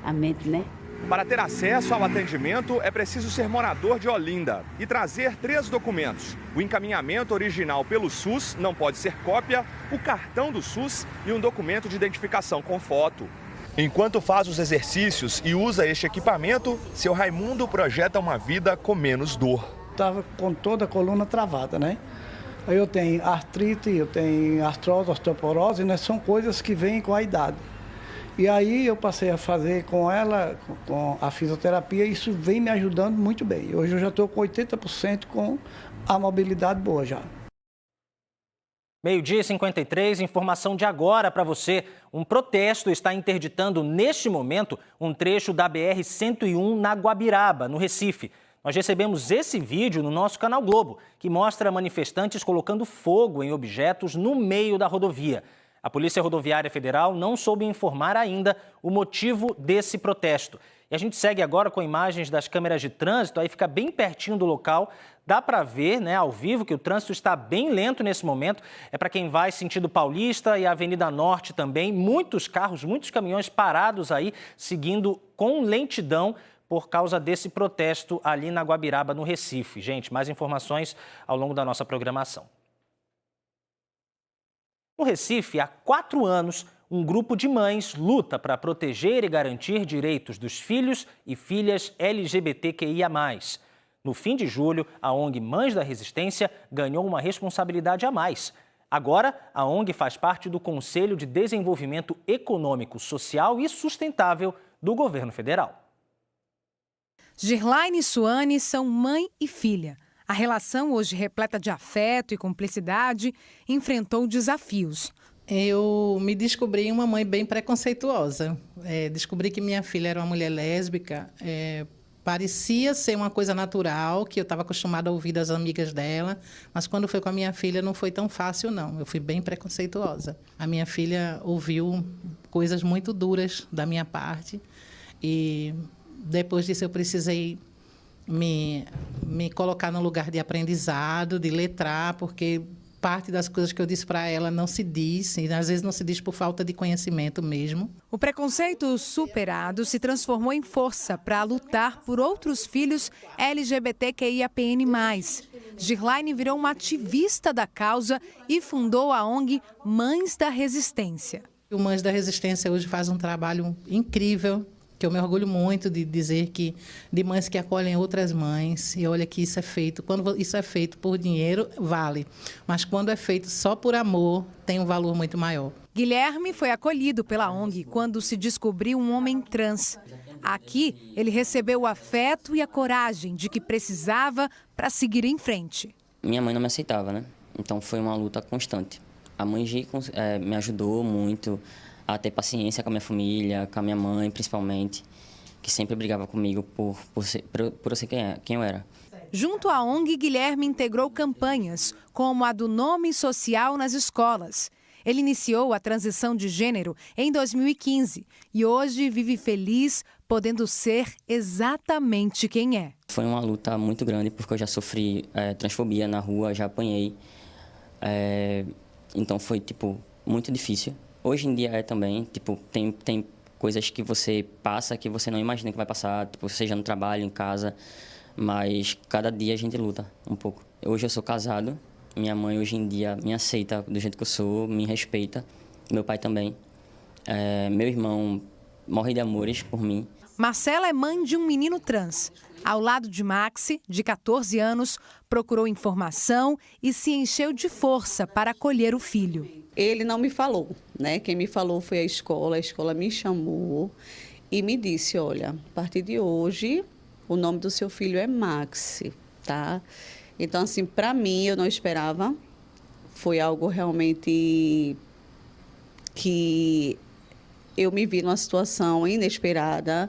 a mente, né? Para ter acesso ao atendimento, é preciso ser morador de Olinda e trazer 3 documentos. O encaminhamento original pelo SUS, não pode ser cópia, o cartão do SUS e um documento de identificação com foto. Enquanto faz os exercícios e usa este equipamento, seu Raimundo projeta uma vida com menos dor. Estava com toda a coluna travada, né? Aí eu tenho artrite, eu tenho artrose, osteoporose, né? São coisas que vêm com a idade. E aí eu passei a fazer com ela, com a fisioterapia, e isso vem me ajudando muito bem. Hoje eu já estou com 80% com a mobilidade boa já. 12h53, informação de agora para você. Um protesto está interditando neste momento um trecho da BR-101 na Guabiraba, no Recife. Nós recebemos esse vídeo no nosso canal Globo, que mostra manifestantes colocando fogo em objetos no meio da rodovia. A Polícia Rodoviária Federal não soube informar ainda o motivo desse protesto. E a gente segue agora com imagens das câmeras de trânsito, aí fica bem pertinho do local. Dá para ver, né, ao vivo, que o trânsito está bem lento nesse momento. É para quem vai sentido Paulista e a Avenida Norte também. Muitos carros, muitos caminhões parados aí, seguindo com lentidão por causa desse protesto ali na Guabiraba, no Recife. Gente, mais informações ao longo da nossa programação. No Recife, há 4 anos, um grupo de mães luta para proteger e garantir direitos dos filhos e filhas LGBTQIA+. No fim de julho, a ONG Mães da Resistência ganhou uma responsabilidade a mais. Agora, a ONG faz parte do Conselho de Desenvolvimento Econômico, Social e Sustentável do Governo Federal. Girlaine e Suane são mãe e filha. A relação, hoje repleta de afeto e cumplicidade, enfrentou desafios. Eu me descobri uma mãe bem preconceituosa. Descobri que minha filha era uma mulher lésbica. Parecia ser uma coisa natural, que eu estava acostumada a ouvir das amigas dela, mas quando foi com a minha filha não foi tão fácil, não. Eu fui bem preconceituosa. A minha filha ouviu coisas muito duras da minha parte e depois disso eu precisei me colocar no lugar de aprendizado, de letrar, porque parte das coisas que eu disse para ela não se diz, e às vezes não se diz por falta de conhecimento mesmo. O preconceito superado se transformou em força para lutar por outros filhos LGBTQIAPN+. Girlaine virou uma ativista da causa e fundou a ONG Mães da Resistência. O Mães da Resistência hoje faz um trabalho incrível, que eu me orgulho muito de dizer que de mães que acolhem outras mães. E olha que isso é feito, quando isso é feito por dinheiro, vale. Mas quando é feito só por amor, tem um valor muito maior. Guilherme foi acolhido pela ONG quando se descobriu um homem trans. Aqui, ele recebeu o afeto e a coragem de que precisava para seguir em frente. Minha mãe não me aceitava, né? Então foi uma luta constante. A mãe G me ajudou muito a ter paciência com a minha família, com a minha mãe, principalmente, que sempre brigava comigo por eu ser quem eu era. Junto à ONG, Guilherme integrou campanhas, como a do nome social nas escolas. Ele iniciou a transição de gênero em 2015 e hoje vive feliz, podendo ser exatamente quem é. Foi uma luta muito grande, porque eu já sofri transfobia na rua, já apanhei. Então foi, muito difícil. Hoje em dia é também, tem coisas que você passa que você não imagina que vai passar, seja no trabalho, em casa, mas cada dia a gente luta um pouco. Hoje eu sou casado, minha mãe hoje em dia me aceita do jeito que eu sou, me respeita, meu pai também. Meu irmão morre de amores por mim. Marcela é mãe de um menino trans. Ao lado de Maxi, de 14 anos, procurou informação e se encheu de força para acolher o filho. Ele não me falou, né? Quem me falou foi a escola me chamou e me disse, olha, a partir de hoje, o nome do seu filho é Maxi, tá? Então, assim, para mim, eu não esperava, foi algo realmente que eu me vi numa situação inesperada,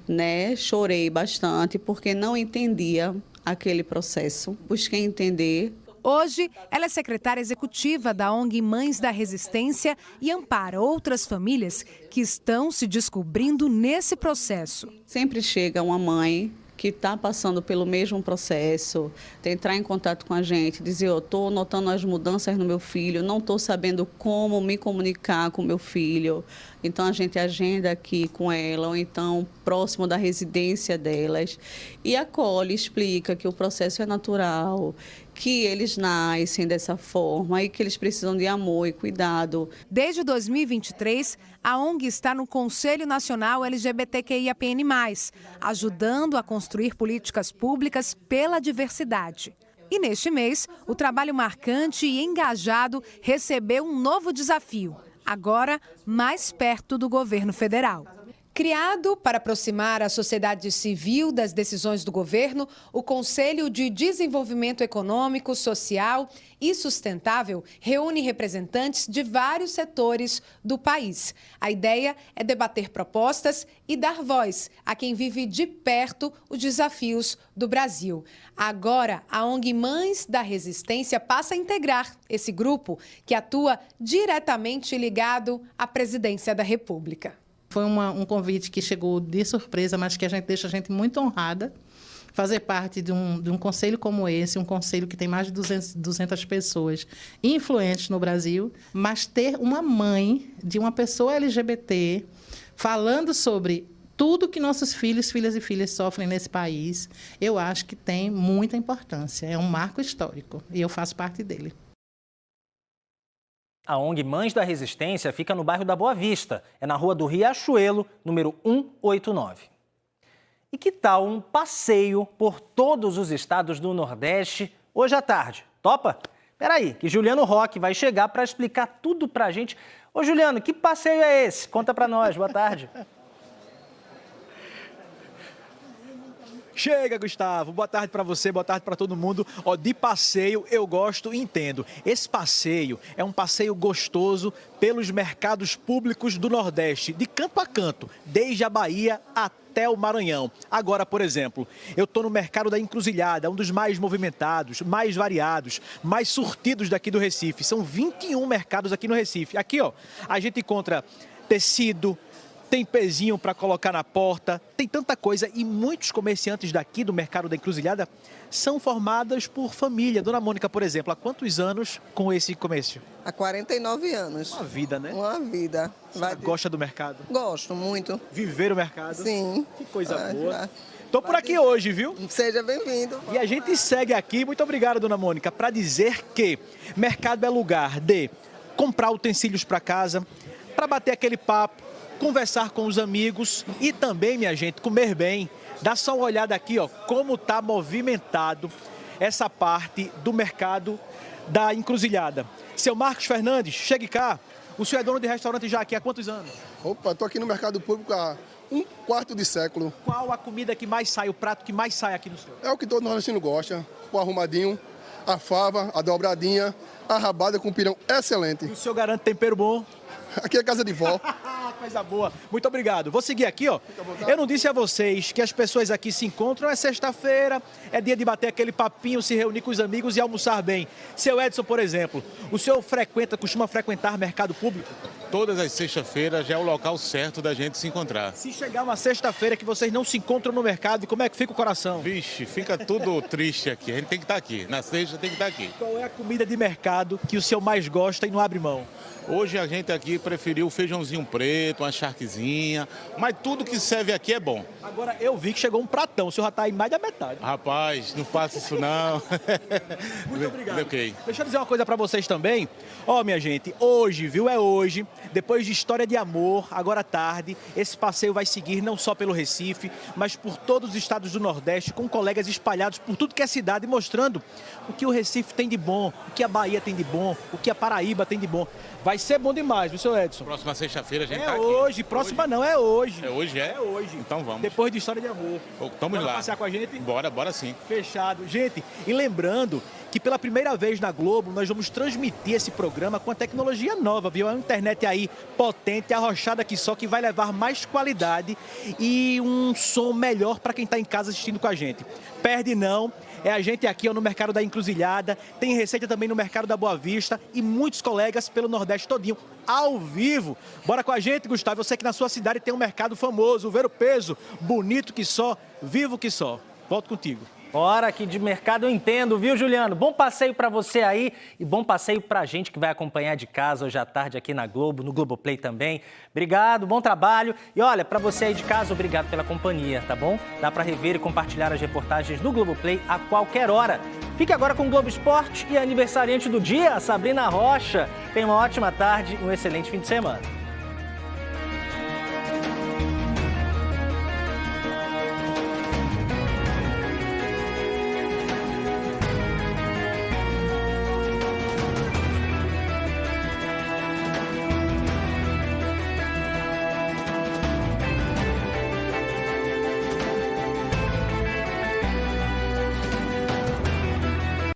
né? Chorei bastante porque não entendia aquele processo, busquei entender. Hoje, ela é secretária executiva da ONG Mães da Resistência e ampara outras famílias que estão se descobrindo nesse processo. Sempre chega uma mãe que está passando pelo mesmo processo, entrar em contato com a gente, dizer, eu estou notando as mudanças no meu filho, não estou sabendo como me comunicar com meu filho. Então, a gente agenda aqui com ela, ou então próximo da residência delas, e acolhe, explica que o processo é natural, que eles nascem dessa forma e que eles precisam de amor e cuidado. Desde 2023, a ONG está no Conselho Nacional LGBTQIAPN+, ajudando a construir políticas públicas pela diversidade. E neste mês, o trabalho marcante e engajado recebeu um novo desafio, agora mais perto do governo federal. Criado para aproximar a sociedade civil das decisões do governo, o Conselho de Desenvolvimento Econômico, Social e Sustentável reúne representantes de vários setores do país. A ideia é debater propostas e dar voz a quem vive de perto os desafios do Brasil. Agora, a ONG Mães da Resistência passa a integrar esse grupo que atua diretamente ligado à Presidência da República. Foi um convite que chegou de surpresa, mas que deixa a gente muito honrada. Fazer parte de um conselho como esse, um conselho que tem mais de 200 pessoas influentes no Brasil, mas ter uma mãe de uma pessoa LGBT falando sobre tudo que nossos filhos, filhas e filhas sofrem nesse país, eu acho que tem muita importância. É um marco histórico e eu faço parte dele. A ONG Mães da Resistência fica no bairro da Boa Vista, é na rua do Riachuelo, número 189. E que tal um passeio por todos os estados do Nordeste hoje à tarde? Topa? Peraí, que Juliano Roque vai chegar para explicar tudo pra gente. Ô Juliano, que passeio é esse? Conta pra nós, boa tarde. Chega, Gustavo. Boa tarde para você, boa tarde para todo mundo. Ó, de passeio eu gosto e entendo. Esse passeio é um passeio gostoso pelos mercados públicos do Nordeste, de canto a canto, desde a Bahia até o Maranhão. Agora, por exemplo, eu estou no Mercado da Encruzilhada, um dos mais movimentados, mais variados, mais surtidos daqui do Recife. São 21 mercados aqui no Recife. Aqui, ó, a gente encontra tecido, tem pezinho para colocar na porta, tem tanta coisa e muitos comerciantes daqui do Mercado da Encruzilhada são formadas por família. Dona Mônica, por exemplo, há quantos anos com esse comércio? Há 49 anos. Uma vida, né? Uma vida. Você gosta do mercado? Gosto muito. Viver o mercado? Sim. Que coisa boa. Estou por aqui hoje, viu? Seja bem-vindo. E a gente segue aqui, muito obrigado, Dona Mônica, para dizer que mercado é lugar de comprar utensílios para casa, para bater aquele papo, conversar com os amigos e também, minha gente, comer bem. Dá só uma olhada aqui, ó, como está movimentado essa parte do Mercado da Encruzilhada. Seu Marcos Fernandes, chegue cá. O senhor é dono de restaurante já aqui há quantos anos? Opa, estou aqui no Mercado Público há um quarto de século. Qual a comida que mais sai, o prato que mais sai aqui no senhor? É o que todo nordestino gosta, o arrumadinho, a fava, a dobradinha, a rabada com pirão excelente. E o senhor garante tempero bom? Aqui é casa de vó. Coisa boa. Muito obrigado. Vou seguir aqui, ó. Eu não disse a vocês que as pessoas aqui se encontram, é sexta-feira, é dia de bater aquele papinho, se reunir com os amigos e almoçar bem. Seu Edson, por exemplo, o senhor costuma frequentar mercado público? Todas as sextas-feiras já é o local certo da gente se encontrar. Se chegar uma sexta-feira que vocês não se encontram no mercado, como é que fica o coração? Vixe, fica tudo triste aqui. A gente tem que estar aqui. Na sexta tem que estar aqui. Qual é a comida de mercado que o senhor mais gosta e não abre mão? Hoje a gente aqui preferiu o feijãozinho preto, uma charquezinha, mas tudo que serve aqui é bom. Agora, eu vi que chegou um pratão, o senhor já está aí mais da metade. Rapaz, não faça isso não. Muito obrigado. Okay. Deixa eu dizer uma coisa para vocês também. Ó, minha gente, hoje, viu, é hoje, depois de História de Amor, agora à tarde, esse passeio vai seguir não só pelo Recife, mas por todos os estados do Nordeste, com colegas espalhados por tudo que é cidade, mostrando o que o Recife tem de bom, o que a Bahia tem de bom, o que a Paraíba tem de bom. Vai ser bom demais, viu, seu Edson? Próxima sexta-feira a gente tá aqui. É hoje, próxima hoje. Não, é hoje. É hoje, é? É hoje. Então vamos. Depois de História de Amor. Vamos lá. Passear com a gente? Bora sim. Fechado. Gente, e lembrando que pela primeira vez na Globo nós vamos transmitir esse programa com a tecnologia nova, viu? É uma internet aí potente, arrochada que só, que vai levar mais qualidade e um som melhor para quem está em casa assistindo com a gente. Perde não. É a gente aqui no Mercado da Encruzilhada, tem receita também no Mercado da Boa Vista e muitos colegas pelo Nordeste todinho, ao vivo. Bora com a gente, Gustavo. Eu sei que na sua cidade tem um mercado famoso, o Ver o Peso, bonito que só, vivo que só. Volto contigo. Hora aqui de mercado eu entendo, viu, Juliano? Bom passeio para você aí e bom passeio para a gente que vai acompanhar de casa hoje à tarde aqui na Globo, no Globoplay também. Obrigado, bom trabalho. E olha, para você aí de casa, obrigado pela companhia, tá bom? Dá para rever e compartilhar as reportagens do Globoplay a qualquer hora. Fique agora com o Globo Esporte e a aniversariante do dia, Sabrina Rocha. Tenha uma ótima tarde e um excelente fim de semana.